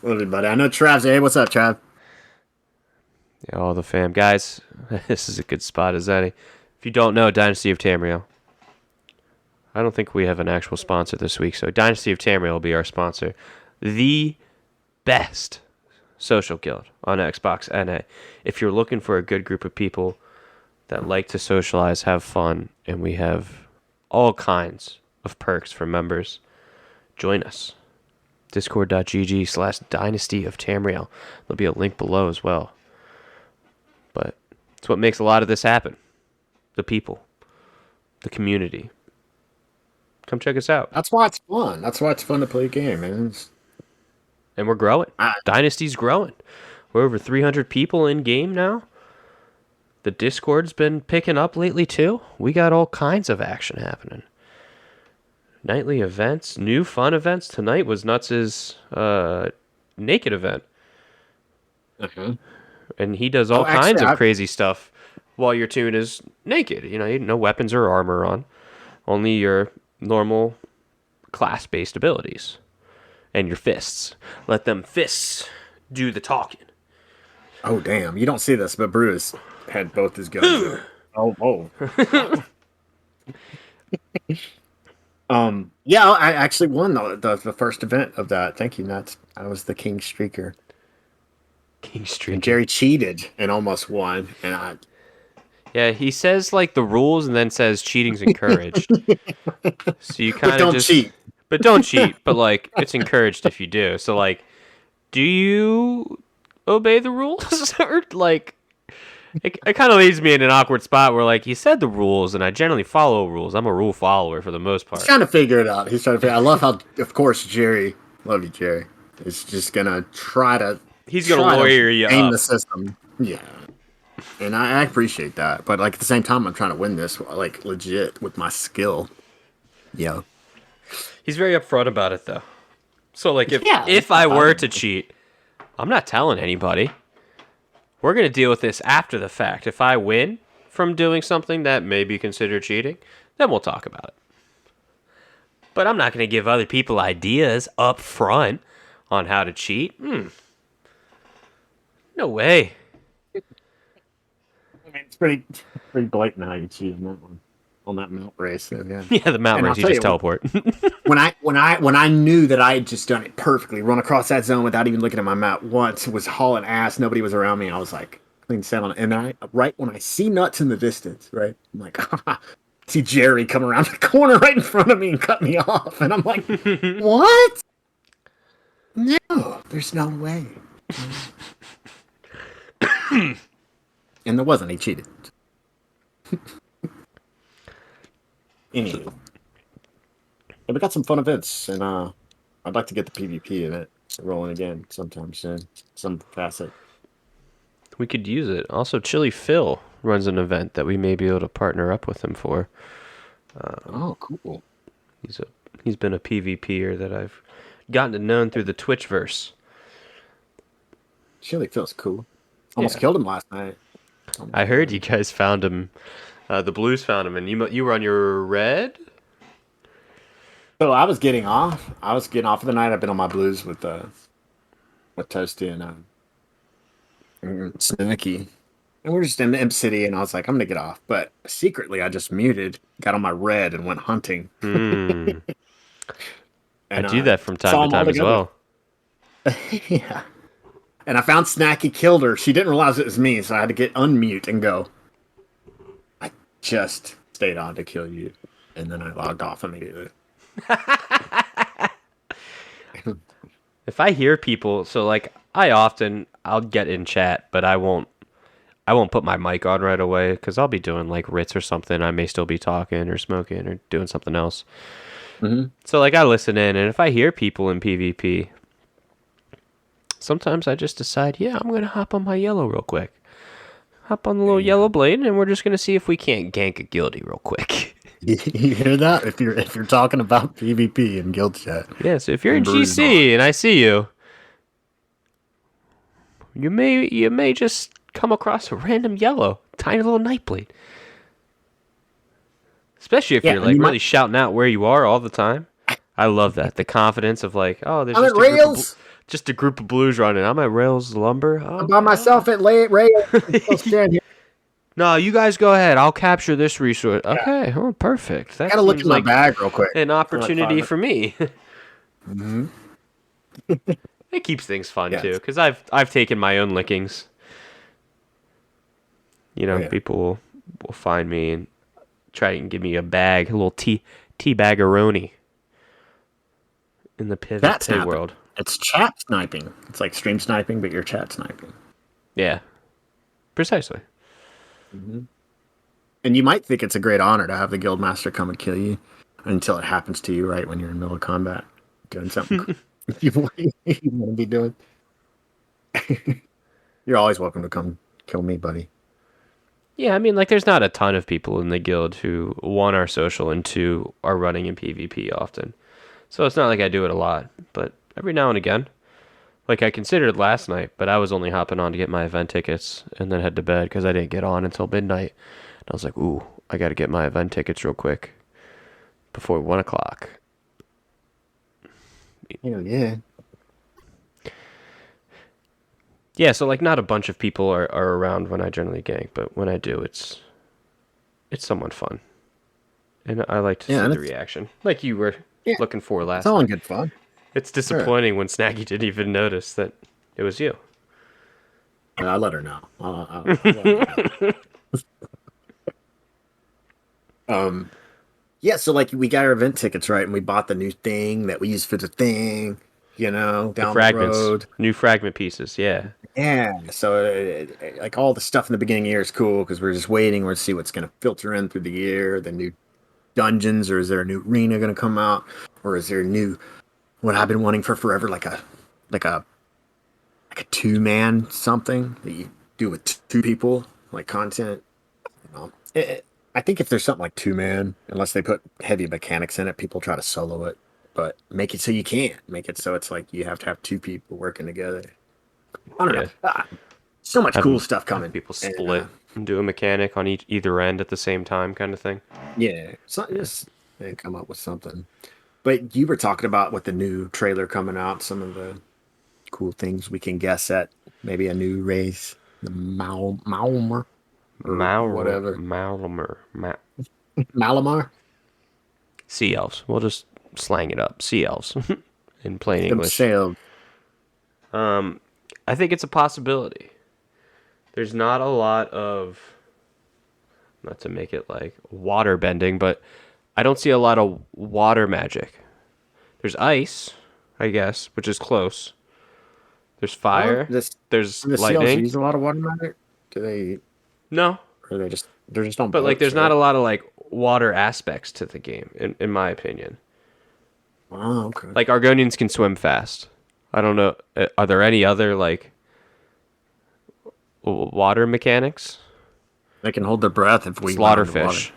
Love you, buddy. I know Trav's. Hey, what's up, Trav? Yeah, all the fam. Guys, this is a good spot as any. If you don't know, Dynasty of Tamriel. I don't think we have an actual sponsor this week, so Dynasty of Tamriel will be our sponsor. The best social guild on Xbox NA. If you're looking for a good group of people that like to socialize, have fun, and we have all kinds of perks for members, join us. Discord.gg/Dynasty of Tamriel. There'll be a link below as well. But it's what makes a lot of this happen. The people. The community. Come check us out. That's why it's fun. That's why it's fun to play a game, man. And we're growing. Dynasty's growing. We're over 300 people in game now. The Discord's been picking up lately too. We got all kinds of action happening. Nightly events, new fun events. Tonight was Nuts' naked event. And he does all kinds of crazy stuff while your tune is naked. You know, no weapons or armor on. Only your normal class-based abilities. And your fists. Let them fists do the talking. Oh, damn. You don't see this, but Brue has had both his guns. Oh. Yeah, I actually won the first event of that. Thank you, Nuts. I was the King Streaker. King Streaker. And Jerry cheated and almost won. Yeah, he says like the rules and then says cheating's encouraged. So you kind of just cheat. But don't cheat. But like it's encouraged if you do. So like, do you obey the rules? Or like, it kind of leaves me in an awkward spot where like he said the rules and I generally follow rules. I'm a rule follower for the most part. He's trying to figure it out. I love how, of course, Jerry. Love you, Jerry. Is just gonna try to. He's gonna lawyer you game up. the system. Yeah. And I appreciate that, but like at the same time, I'm trying to win this like legit with my skill. Yeah. He's very upfront about it though. So like if I were to cheat, I'm not telling anybody. We're gonna deal with this after the fact. If I win from doing something that may be considered cheating, then we'll talk about it. But I'm not gonna give other people ideas up front on how to cheat. No way. I mean, it's pretty blatant how you cheat on that one, on that mount race. So, yeah. Yeah, the mount race, you just teleport. when I knew that I had just done it perfectly, run across that zone without even looking at my map once, was hauling ass, nobody was around me. I was like, clean set on it. And right when I see Nuts in the distance, right, I'm like, see Jerry come around the corner right in front of me and cut me off, and I'm like, what? No, there's no way. And there wasn't. He cheated. Anywho. Yeah, we got some fun events, and I'd like to get the PvP event rolling again sometime soon. Some facet. We could use it. Also, Chili Phil runs an event that we may be able to partner up with him for. Oh, cool. He's been a PvPer that I've gotten to know through the Twitchverse. Chili feels cool. Almost killed him last night. I heard you guys found him. The Blues found him, and you were on your red. So I was getting off. For the night. I've been on my blues with Toasty and Snacky. And we're just in the Imp City, and I was like, I'm gonna get off. But secretly, I just muted, got on my red, and went hunting. And, I do that from time to time as well. Yeah. And I found Snacky, killed her. She didn't realize it was me, so I had to get unmute and go, I just stayed on to kill you. And then I logged off immediately. If I hear people, so like I'll get in chat, but I won't put my mic on right away because I'll be doing like writs or something. I may still be talking or smoking or doing something else. Mm-hmm. So like I listen in, and if I hear people in PvP, sometimes I just decide, yeah, I'm gonna hop on my yellow real quick. Hop on the little yellow blade, and we're just gonna see if we can't gank a guilty real quick. You hear that? If you're talking about PvP in guild chat. Yeah, so if you're in GC and I see you, you may just come across a random yellow tiny little Nightblade. Especially if Yeah, you're and like you really might. shouting out where you are all the time. I love that. The confidence of like, oh, there's I'm at Rails. just a group of blues running. I'm at Rails Lumber. I'm by Okay. myself at Rails. I'm still standing here. No, you guys go ahead. I'll capture this resource. Yeah. Okay. Oh, perfect. I That gotta look seems in my like bag real quick. an I'm like opportunity 5 for me. Mm-hmm. It keeps things fun Yes. too, because I've taken my own lickings. You know, Oh, yeah. people will find me and try and give me a bag, a little tea bagaroni in the Chat pig sniping. world. It's chat sniping. It's like stream sniping, but you're chat sniping. Yeah, precisely. And you might think it's a great honor to have the guildmaster come and kill you until it happens to you right when you're in the middle of combat doing something you want to be doing. You're always welcome to come kill me, buddy. Yeah, I mean, like, there's not a ton of people in the guild who, one, are social, and two, are running in PvP often. So it's not like I do it a lot, but every now and again. Like, I considered last night, but I was only hopping on to get my event tickets and then head to bed because I didn't get on until midnight. And I was like, ooh, I got to get my event tickets real quick before 1 o'clock. Hell yeah. Yeah, so, like, not a bunch of people are around when I generally gank, but when I do, it's somewhat fun. And I like to see the reaction. Like you were looking for It's last all in night. good fun. It's disappointing when Snaggy didn't even notice that it was you. I'll let her know. I'll let her know. Yeah, so like we got our event tickets, right? And we bought the new thing that we use for the thing, down the fragments, road. new fragment pieces, yeah. Yeah, so like all the stuff in the beginning of the year is cool because we're just waiting. We're to see what's going to filter in through the year, the new dungeons, or is there a new arena going to come out, or is there a new what I've been wanting for forever, like a 2-man something that you do with 2 people, like content. I think if there's something like 2-man, unless they put heavy mechanics in it, people try to solo it. But make it so you can't. Make it so it's like you have to have 2 people working together. I don't know. So much cool stuff coming. People split and do a mechanic on either end at the same time, kind of thing. Yeah, so just they come up with something. But you were talking about with the new trailer coming out, some of the cool things we can guess at. Maybe a new race, the Malamar, or whatever. Malamar. Sea elves. We'll just slang it up. Sea elves in plain English. Sailed. I think it's a possibility. There's not a lot of, not to make it like water bending, but I don't see a lot of water magic. There's ice, I guess, which is close. There's fire. There's the lightning. Seals use a lot of water magic. Do they? No. Or they're just on. But like, boats, there's right? not a lot of like water aspects to the game, in my opinion. Oh, okay. Like Argonians can swim fast. I don't know. Are there any other like water mechanics? They can hold their breath if we Slaughterfish.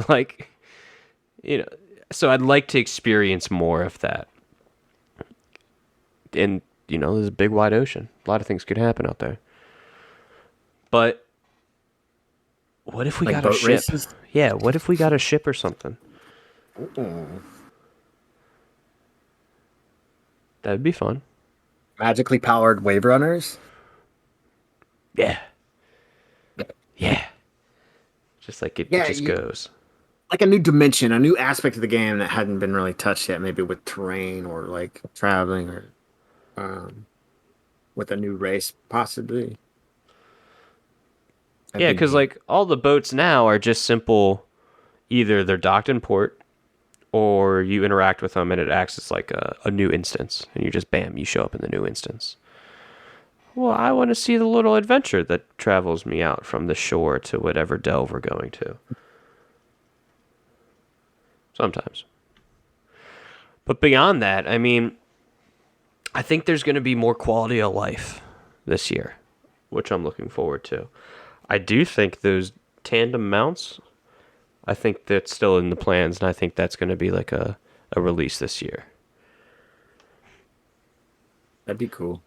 Like, so I'd like to experience more of that. And, there's a big wide ocean. A lot of things could happen out there. But what if we Like got a boat ship? races? Yeah, what if we got a ship or something? Ooh. That'd be fun. Magically powered wave runners. Yeah. Yeah. Just like it just goes. Like a new dimension, a new aspect of the game that hadn't been really touched yet, maybe with terrain or like traveling or with a new race, possibly. Yeah, because like all the boats now are just simple, either they're docked in port or you interact with them and it acts as like a new instance and you just bam, you show up in the new instance. Well, I want to see the little adventure that travels me out from the shore to whatever delve we're going to. Sometimes. But beyond that, I mean, I think there's going to be more quality of life this year, which I'm looking forward to. I do think those tandem mounts, I think that's still in the plans, and I think that's going to be like a release this year. That'd be cool.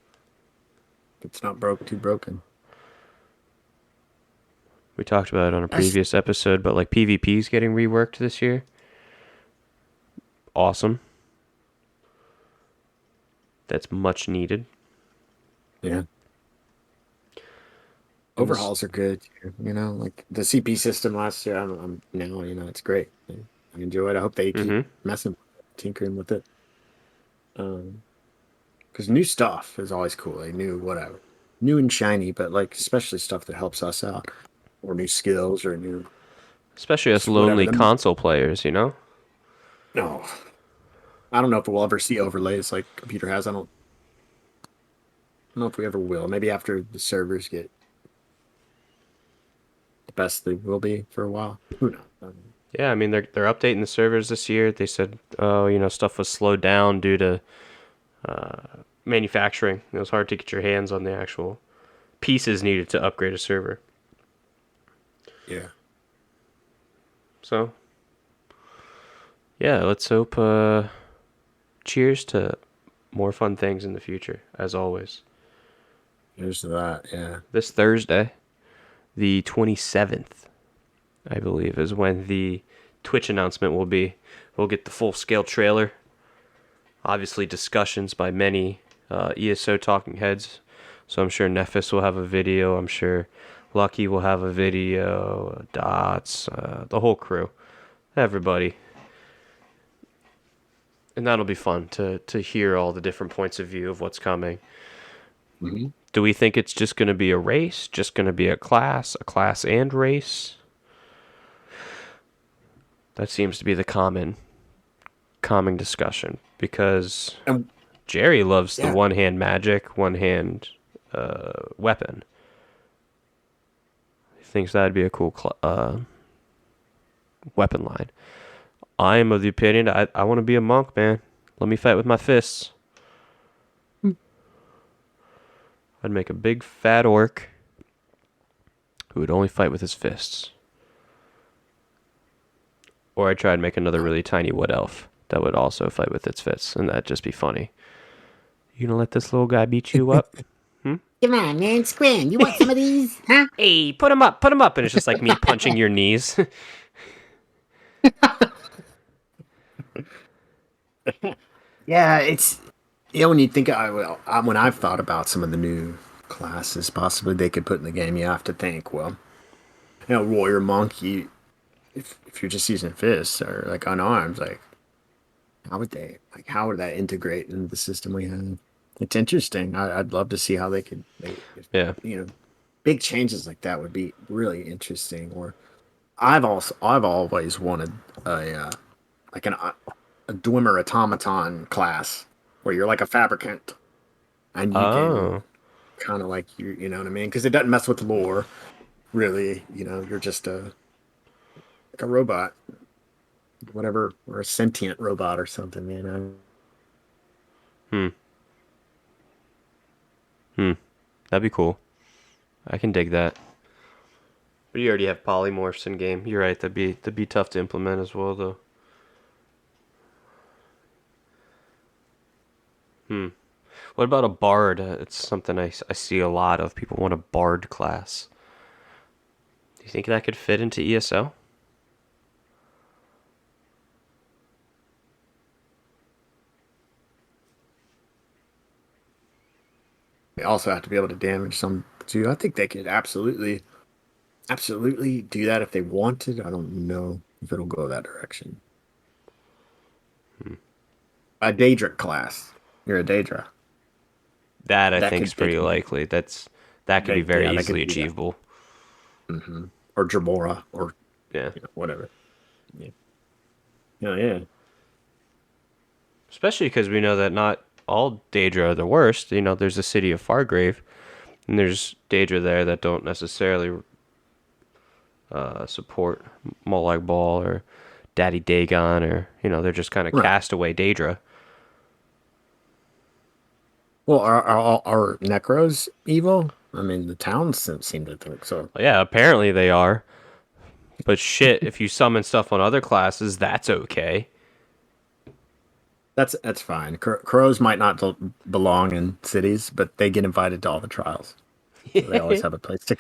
It's not too broken. We talked about it on a That's- previous episode, but like PvP is getting reworked this year. Awesome. That's much needed. Yeah. And this- Overhauls are good. Like the CP system last year. I'm now, it's great. I enjoy it. I hope they keep messing, tinkering with it. Because new stuff is always cool. Like new whatever, new and shiny, but like especially stuff that helps us out, or new skills, or new. Especially us Whatever, lonely them- console players, you know? No, I don't know if we'll ever see overlays like computer has. I don't know if we ever will. Maybe after the servers get the best they will be for a while. Who knows? Yeah, I mean they're updating the servers this year. They said, stuff was slowed down due to manufacturing. It was hard to get your hands on the actual pieces needed to upgrade a server. Yeah. So, yeah, let's hope. Cheers to more fun things in the future, as always. Here's to that. Yeah. This Thursday, the 27th, I believe, is when the Twitch announcement will be. We'll get the full-scale trailer. Obviously, discussions by many ESO talking heads. So I'm sure Nephis will have a video. I'm sure Lucky will have a video. Dots, the whole crew. Everybody. And that'll be fun to hear all the different points of view of what's coming. Mm-hmm. Do we think it's just going to be a race? Just going to be a class and race? That seems to be the common discussion, because Jerry loves the one-hand magic, one-hand weapon. He thinks that'd be a cool weapon line. I am of the opinion I want to be a monk, man. Let me fight with my fists. I'd make a big fat orc who would only fight with his fists. Or I'd try and make another really tiny wood elf that would also fight with its fists, and that'd just be funny. You gonna let this little guy beat you up? Come on, man, Scram, you want some of these? Huh? Hey, put him up, and it's just like me punching your knees. Yeah, it's when you think when I've thought about some of the new classes possibly they could put in the game, you have to think, well, warrior monk, if you're just using fists or like unarmed, like how would that integrate into the system we have? It's interesting. I'd love to see how they could Yeah. big changes like that would be really interesting. Or I've always wanted a Dwemer automaton class where you're like a fabricant and you can kind of like you know what I mean, because it doesn't mess with lore really. You're just like a robot, whatever, or a sentient robot or something. That'd be cool. I can dig that. But you already have polymorphs in game. You're right. That'd be tough to implement as well, though. What about a bard? It's something I see a lot of. People want a bard class. Do you think that could fit into ESO? They also have to be able to damage some too. I think they could absolutely do that if they wanted. I don't know if it'll go that direction. A Daedric class. You're a Daedra. That I That think could is pretty fit. that could be very that could easily do that. achievable. Or Dramora, or Yeah. whatever. Yeah. Yeah. Especially because we know that not all Daedra are the worst. There's the city of Fargrave, and there's Daedra there that don't necessarily support Molag Bal or Daddy Dagon, or they're just kind of Right. castaway Daedra. Well, are Necros evil? I mean, the towns seem to think so. Yeah, apparently they are. But shit, if you summon stuff on other classes, that's okay. That's fine. Crows might not belong in cities, but they get invited to all the trials. So they always have a place to.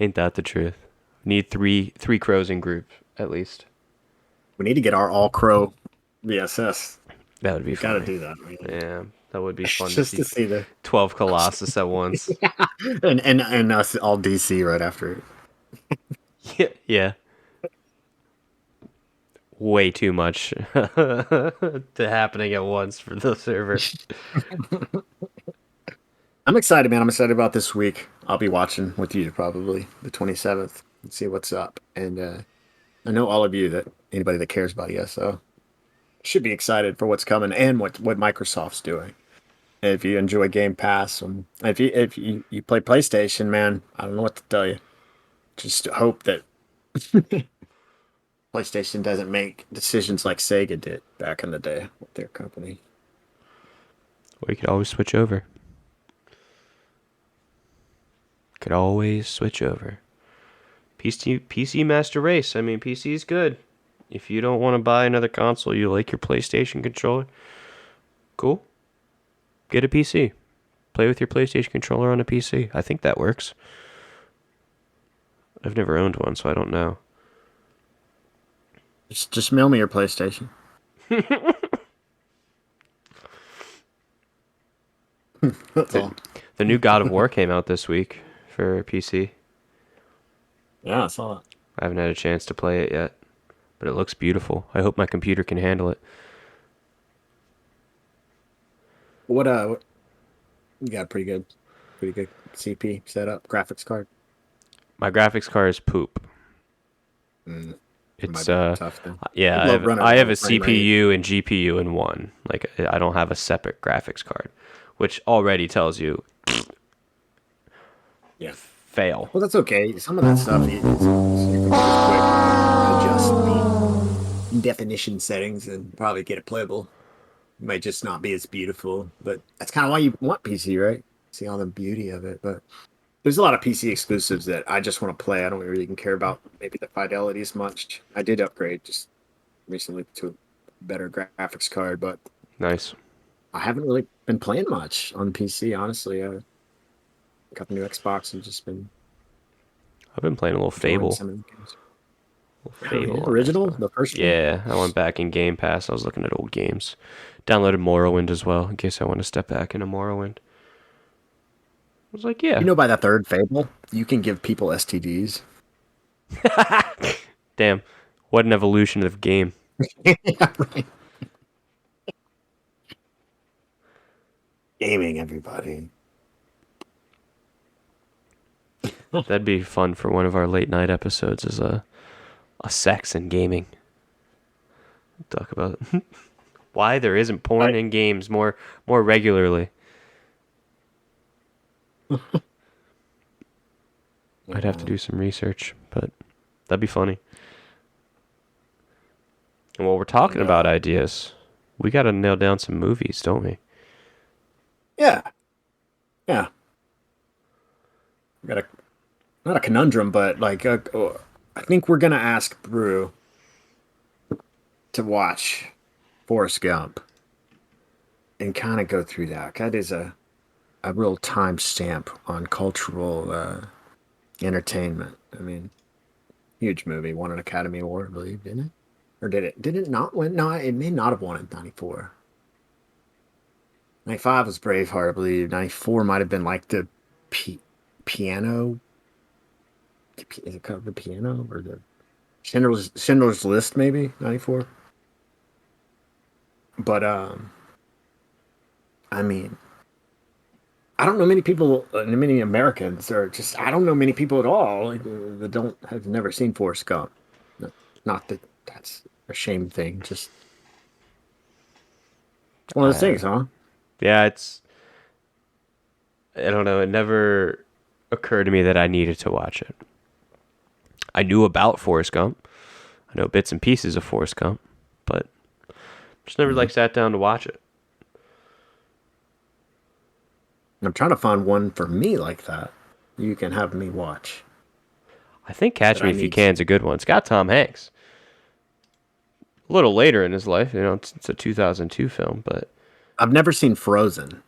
Ain't that the truth? Need three crows in group at least. We need to get our all crow VSS. That would be We funny. gotta do that. Man. Yeah, that would be fun Just to to see. see the 12 Colossus at once. and us all DC right after it. Yeah. Way too much to happening at once for the server. I'm excited, man. I'm excited about this week. I'll be watching with you probably the 27th and see what's up. And I know all of you that anybody that cares about ESO should be excited for what's coming and what Microsoft's doing. And if you enjoy Game Pass, and if you play PlayStation, man, I don't know what to tell you. Just hope that PlayStation doesn't make decisions like Sega did back in the day with their company. Or you could always switch over. Could always switch over. PC Master Race. I mean, PC is good. If you don't want to buy another console, you like your PlayStation controller, cool. Get a PC. Play with your PlayStation controller on a PC. I think that works. I've never owned one, so I don't know. Just mail me your PlayStation. That's all. The new God of War came out this week for PC. Yeah, I saw it. I haven't had a chance to play it yet, but it looks beautiful. I hope my computer can handle it. What you got a pretty good CP setup, graphics card. My graphics card is poop. It's tough then. yeah, I'd love running I have a low frame rate. CPU and GPU in one. Like I don't have a separate graphics card, which already tells you Yeah. fail. Well, that's okay. Some of that stuff you can just quick adjust the definition settings and probably get it playable. It might just not be as beautiful, but that's kind of why you want PC, right? See all the beauty of it. But there's a lot of PC exclusives that I just want to play. I don't really even care about maybe the fidelity as much. I did upgrade just recently to a better graphics card, but Nice. I haven't really been playing much on PC, honestly. I got the new Xbox and just been I've been playing a little enjoying Fable. some of the games. Fable on Original, Xbox. the first one. Yeah, I went back in Game Pass. I was looking at old games. Downloaded Morrowind as well, in case I want to step back into Morrowind. I was like, yeah. You know, by the third Fable, you can give people STDs. Damn. What an evolution of game. Yeah, right. Gaming, everybody. That'd be fun for one of our late night episodes is a sex and gaming. Talk about why there isn't porn in games more regularly. I'd have to do some research, but that'd be funny. And while we're talking about ideas, we got to nail down some movies, don't we? Yeah. Yeah. We got not a conundrum, but like I think we're gonna ask Brue to watch Forrest Gump and kind of go through that. That is a real timestamp on cultural entertainment. I mean, huge movie, won an Academy Award, I believe, didn't it? Or did it? Did it not win? No, it may not have won in '94. '95 was Braveheart, I believe. '94 might have been like the piano. Is it called the piano or the Schindler's List? Maybe '94. But I mean, I don't know many people, many Americans, or just I don't know many people at all that have never seen Forrest Gump. Not that that's a shame thing. Just one of those things, huh? Yeah, I don't know. It never occurred to me that I needed to watch it. I knew about Forrest Gump. I know bits and pieces of Forrest Gump, but just never like sat down to watch it. I'm trying to find one for me like that. You can have me watch. I think Catch That Me I If You need Can's a good one. It's got Tom Hanks. A little later in his life, it's a 2002 film, but I've never seen Frozen.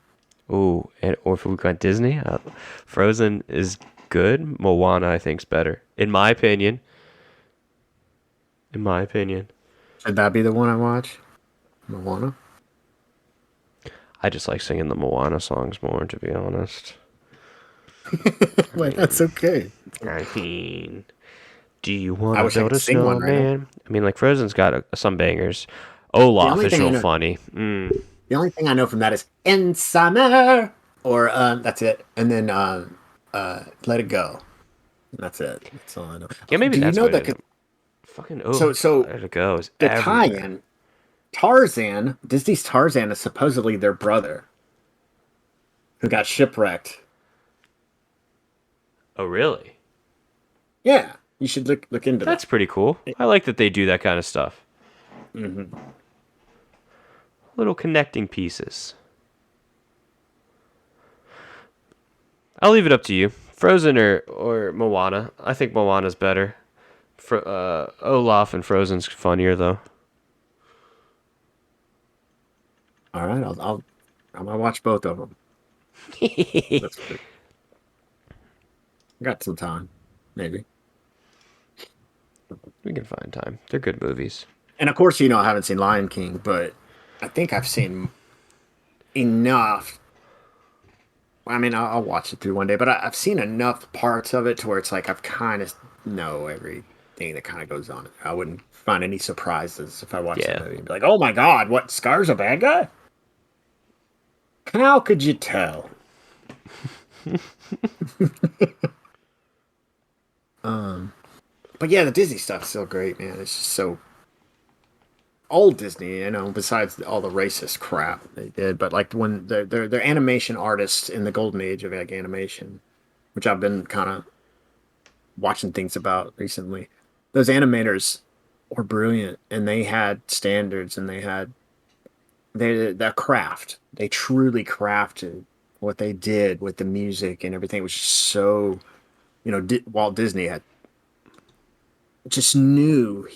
or if we got Disney, Frozen is good, Moana I think's better. In my opinion. In my opinion. Should that be the one I watch? Moana? I just like singing the Moana songs more, to be honest. Wait, that's okay. I mean, do you want I to wish I build could a sing one right now. snowman? I mean, like Frozen's got some bangers. Olaf only is thing I real know- funny. The only thing I know from that is "In Summer," or that's it, and then "Let It Go." And that's it. That's all I know. Yeah, maybe Do that's you know what that? fucking So there it goes. the Everywhere. tie-in, Tarzan, Disney's Tarzan is supposedly their brother, who got shipwrecked. Oh, really? Yeah, you should look into That's that. pretty cool. I like that they do that kind of stuff. Mm-hmm. Little connecting pieces. I'll leave it up to you. Frozen or Moana. I think Moana's better. Olaf and Frozen's funnier though. All right, I'm gonna watch both of them. That's good. Got some time, maybe. We can find time. They're good movies. And of course, I haven't seen Lion King, but I think I've seen enough. I mean, I'll watch it through one day, but I've seen enough parts of it to where it's like I've kind of know everything that kind of goes on. I wouldn't find any surprises if I watched the movie and be like, "Oh my God, what? Scar's a bad guy?" How could you tell? But yeah, the Disney stuff's still great, man. It's just so old Disney, besides all the racist crap they did. But like when they're animation artists in the golden age of like animation, which I've been kind of watching things about recently. Those animators were brilliant, and they had standards, and they had their craft. They truly crafted what they did with the music and everything. It was just so, Walt Disney had just knew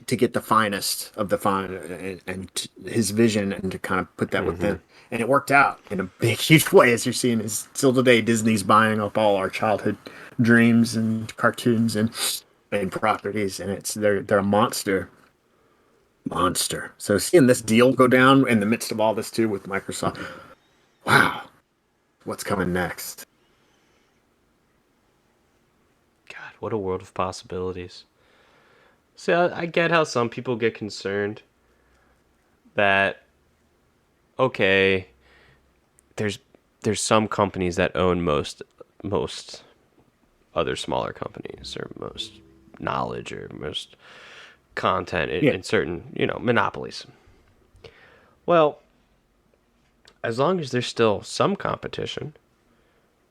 to get the finest of the fine and his vision and to kind of put that within. And it worked out in a big, huge way, as you're seeing. Is still today, Disney's buying up all our childhood dreams and cartoons and properties, and they're a monster. So seeing this deal go down in the midst of all this too with Microsoft, wow, what's coming next? God, what a world of possibilities. See, I get how some people get concerned that, okay, there's some companies that own most other smaller companies, or most knowledge, or most content in certain, monopolies. Well, as long as there's still some competition,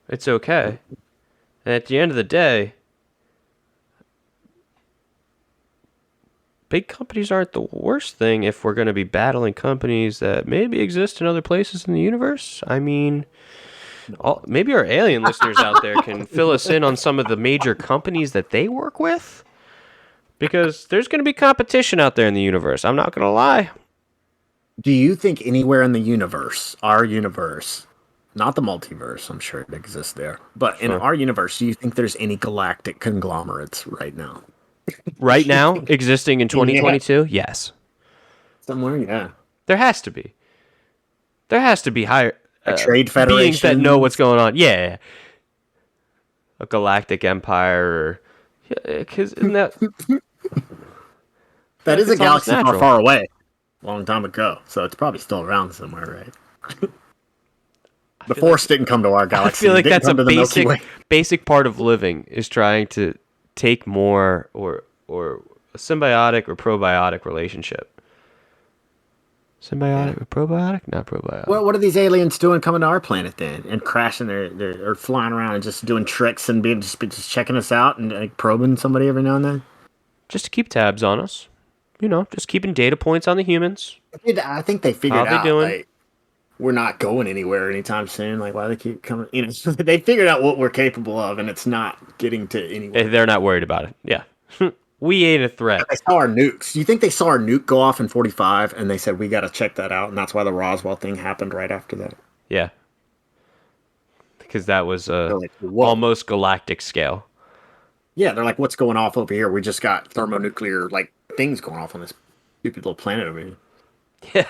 it's okay. And at the end of the day, big companies aren't the worst thing if we're going to be battling companies that maybe exist in other places in the universe. I mean, maybe our alien listeners out there can fill us in on some of the major companies that they work with. Because there's going to be competition out there in the universe. I'm not going to lie. Do you think anywhere in the universe, our universe, not the multiverse, I'm sure it exists there, but in our universe, do you think there's any galactic conglomerates right now? Right now, existing in 2022? Yes. Somewhere, yeah. There has to be. There has to be higher trade federation, beings that know what's going on. Yeah. A galactic empire, or because isn't that that is a galaxy natural. far away, a long time ago. So it's probably still around somewhere, right? The Force didn't come to our I galaxy. feel like that's a the Milky Way. basic part of living, is trying to take more or a symbiotic or probiotic relationship. Symbiotic or probiotic? Not probiotic. Well, what are these aliens doing coming to our planet then, and crashing or flying around and just doing tricks and just checking us out and like, probing somebody every now and then? Just to keep tabs on us. Just keeping data points on the humans. I think they figured How out they doing? like, we're not going anywhere anytime soon. Like, why they keep coming? They figured out what we're capable of, and it's not getting to anywhere. They're not worried about it. Yeah. We ain't a threat. They saw our nukes. Do you think they saw our nuke go off in 45 and they said, we got to check that out? And that's why the Roswell thing happened right after that. Yeah. because that was They're like, whoa. almost galactic scale. Yeah, they're like, what's going off over here? We just got thermonuclear like things going off on this stupid little planet over here Yeah.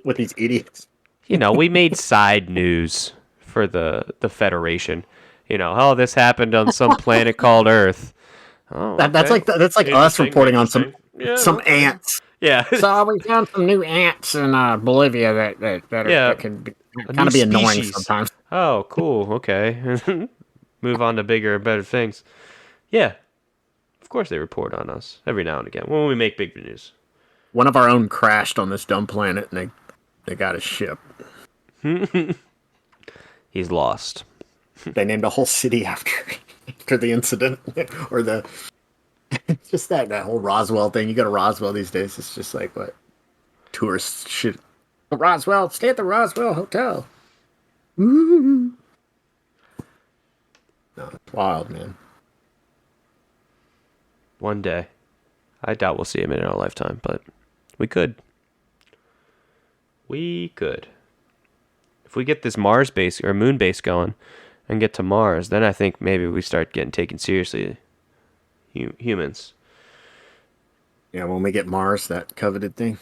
with these idiots. We made side news for the Federation. Oh, this happened on some planet called Earth. Oh, That's okay. like us Interesting, reporting on some interesting. Yeah, okay. ants. Yeah. So we found some new ants in Bolivia that can kind of be annoying sometimes. Oh, cool. Okay. Move on to bigger and better things. Yeah. Of course they report on us every now and again when we make big news. One of our own crashed on this dumb planet, and they got his ship. He's lost. They named a whole city after the incident, or just that whole Roswell thing. You go to Roswell these days, it's just like what tourist shit. Roswell, stay at the Roswell Hotel. Ooh. No, it's wild, man. One day. I doubt we'll see him in our lifetime, but we could. We could. If we get this Mars base or moon base going and get to Mars, then I think maybe we start getting taken seriously. Humans. Yeah, when we get Mars, that coveted thing.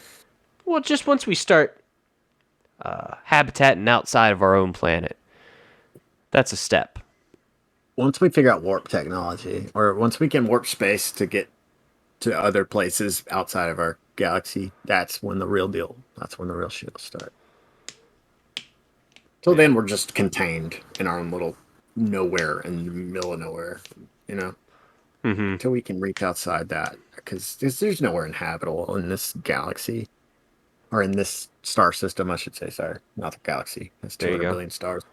Well, just once we start habitating outside of our own planet, that's a step. Once we figure out warp technology, or once we can warp space to get to other places outside of our galaxy, that's when the real shit will start. Till then, we're just contained in our own little nowhere in the middle of nowhere, Until we can reach outside that, because there's nowhere inhabitable in this galaxy, or in this star system, I should say. Sorry, not the galaxy. That's 200 billion stars.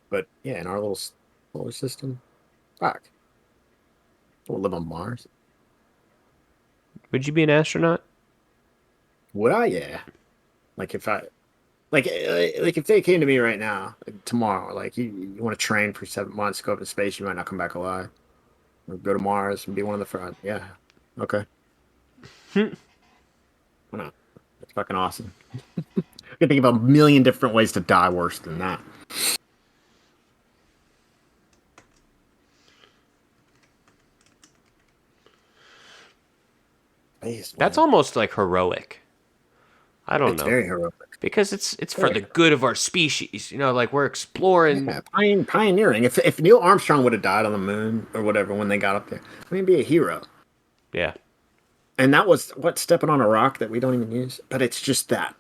But yeah, in our little solar system, fuck. We'll live on Mars. Would you be an astronaut? Would I? Yeah. Like if if they came to me right now, tomorrow, like you want to train for 7 months, go up in space, you might not come back alive. Or go to Mars and be one of the front. Yeah. Okay. Why not? That's fucking awesome. I can think of a million different ways to die worse than that. That's almost like heroic. I don't know. It's very heroic. Because it's for the good of our species. Like we're exploring. Yeah, pioneering. If Neil Armstrong would have died on the moon or whatever when they got up there, he'd be a hero. Yeah. And that was stepping on a rock that we don't even use. But it's just that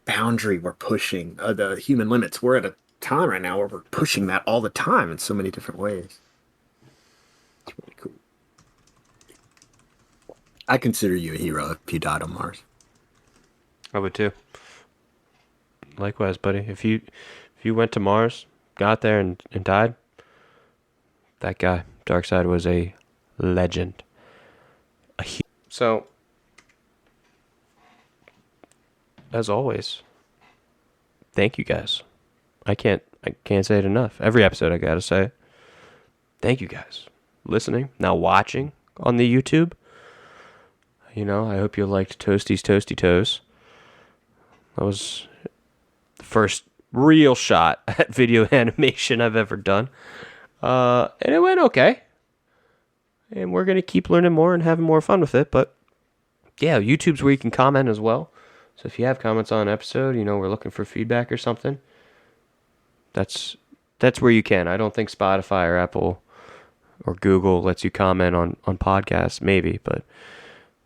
boundary we're pushing, the human limits. We're at a time right now where we're pushing that all the time in so many different ways. It's really cool. I consider you a hero if you died on Mars. I would too. Likewise, buddy. If you went to Mars, got there and died, that guy, Darkseid, was a legend. So, as always, thank you guys. I can't say it enough. Every episode I gotta say it. Thank you guys. Listening, now watching on the YouTube. I hope you liked Toasty's Toasty Toes. That was the first real shot at video animation I've ever done. And it went okay. And we're going to keep learning more and having more fun with it. But yeah, YouTube's where you can comment as well. So if you have comments on an episode, we're looking for feedback or something, that's where you can. I don't think Spotify or Apple or Google lets you comment on podcasts, maybe. But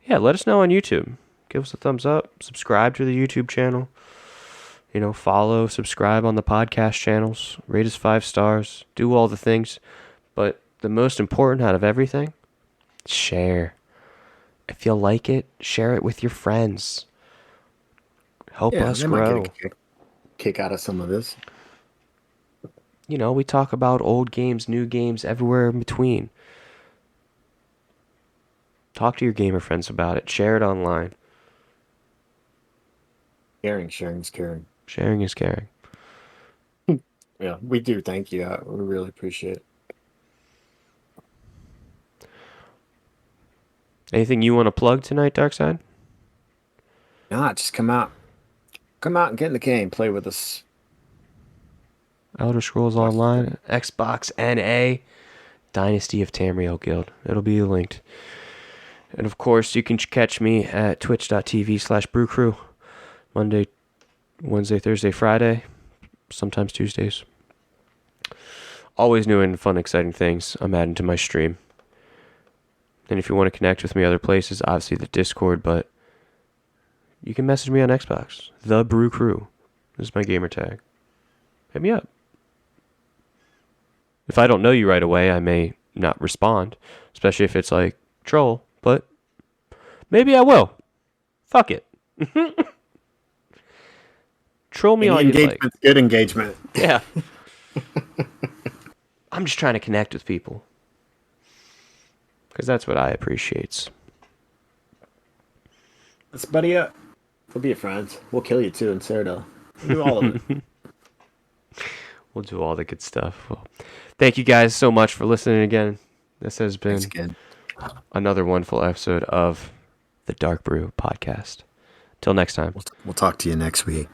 yeah, let us know on YouTube. Give us a thumbs up. Subscribe to the YouTube channel. Follow, subscribe on the podcast channels. Rate us 5 stars. Do all the things. But the most important out of everything, share. If you like it, share it with your friends. Help us grow. Might get a kick out of some of this. We talk about old games, new games, everywhere in between. Talk to your gamer friends about it. Share it online. Sharing is caring. Sharing is caring. Yeah, we do. Thank you. We really appreciate it. Anything you want to plug tonight, Darkseid? Nah, just come out. Come out and get in the game. Play with us. Elder Scrolls Online, Xbox NA, Dynasty of Tamriel Guild. It'll be linked. And of course, you can catch me at twitch.tv/BrueCru. Monday, Wednesday, Thursday, Friday, sometimes Tuesdays. Always new and fun, exciting things I'm adding to my stream. And if you want to connect with me other places, obviously the Discord, but you can message me on Xbox. TheBrueCru. This is my gamer tag. Hit me up. If I don't know you right away, I may not respond, especially if it's like troll, but maybe I will. Fuck it. Troll me all you like. Engagement's good engagement. Yeah. I'm just trying to connect with people. Because that's what I appreciate. Let's buddy up. We'll be your friends. We'll kill you too in Cyrodiil. We'll do all of it. We'll do all the good stuff. Well, thank you guys so much for listening again. This has been another wonderful episode of the DarkBrue podcast. Till next time. We'll talk to you next week.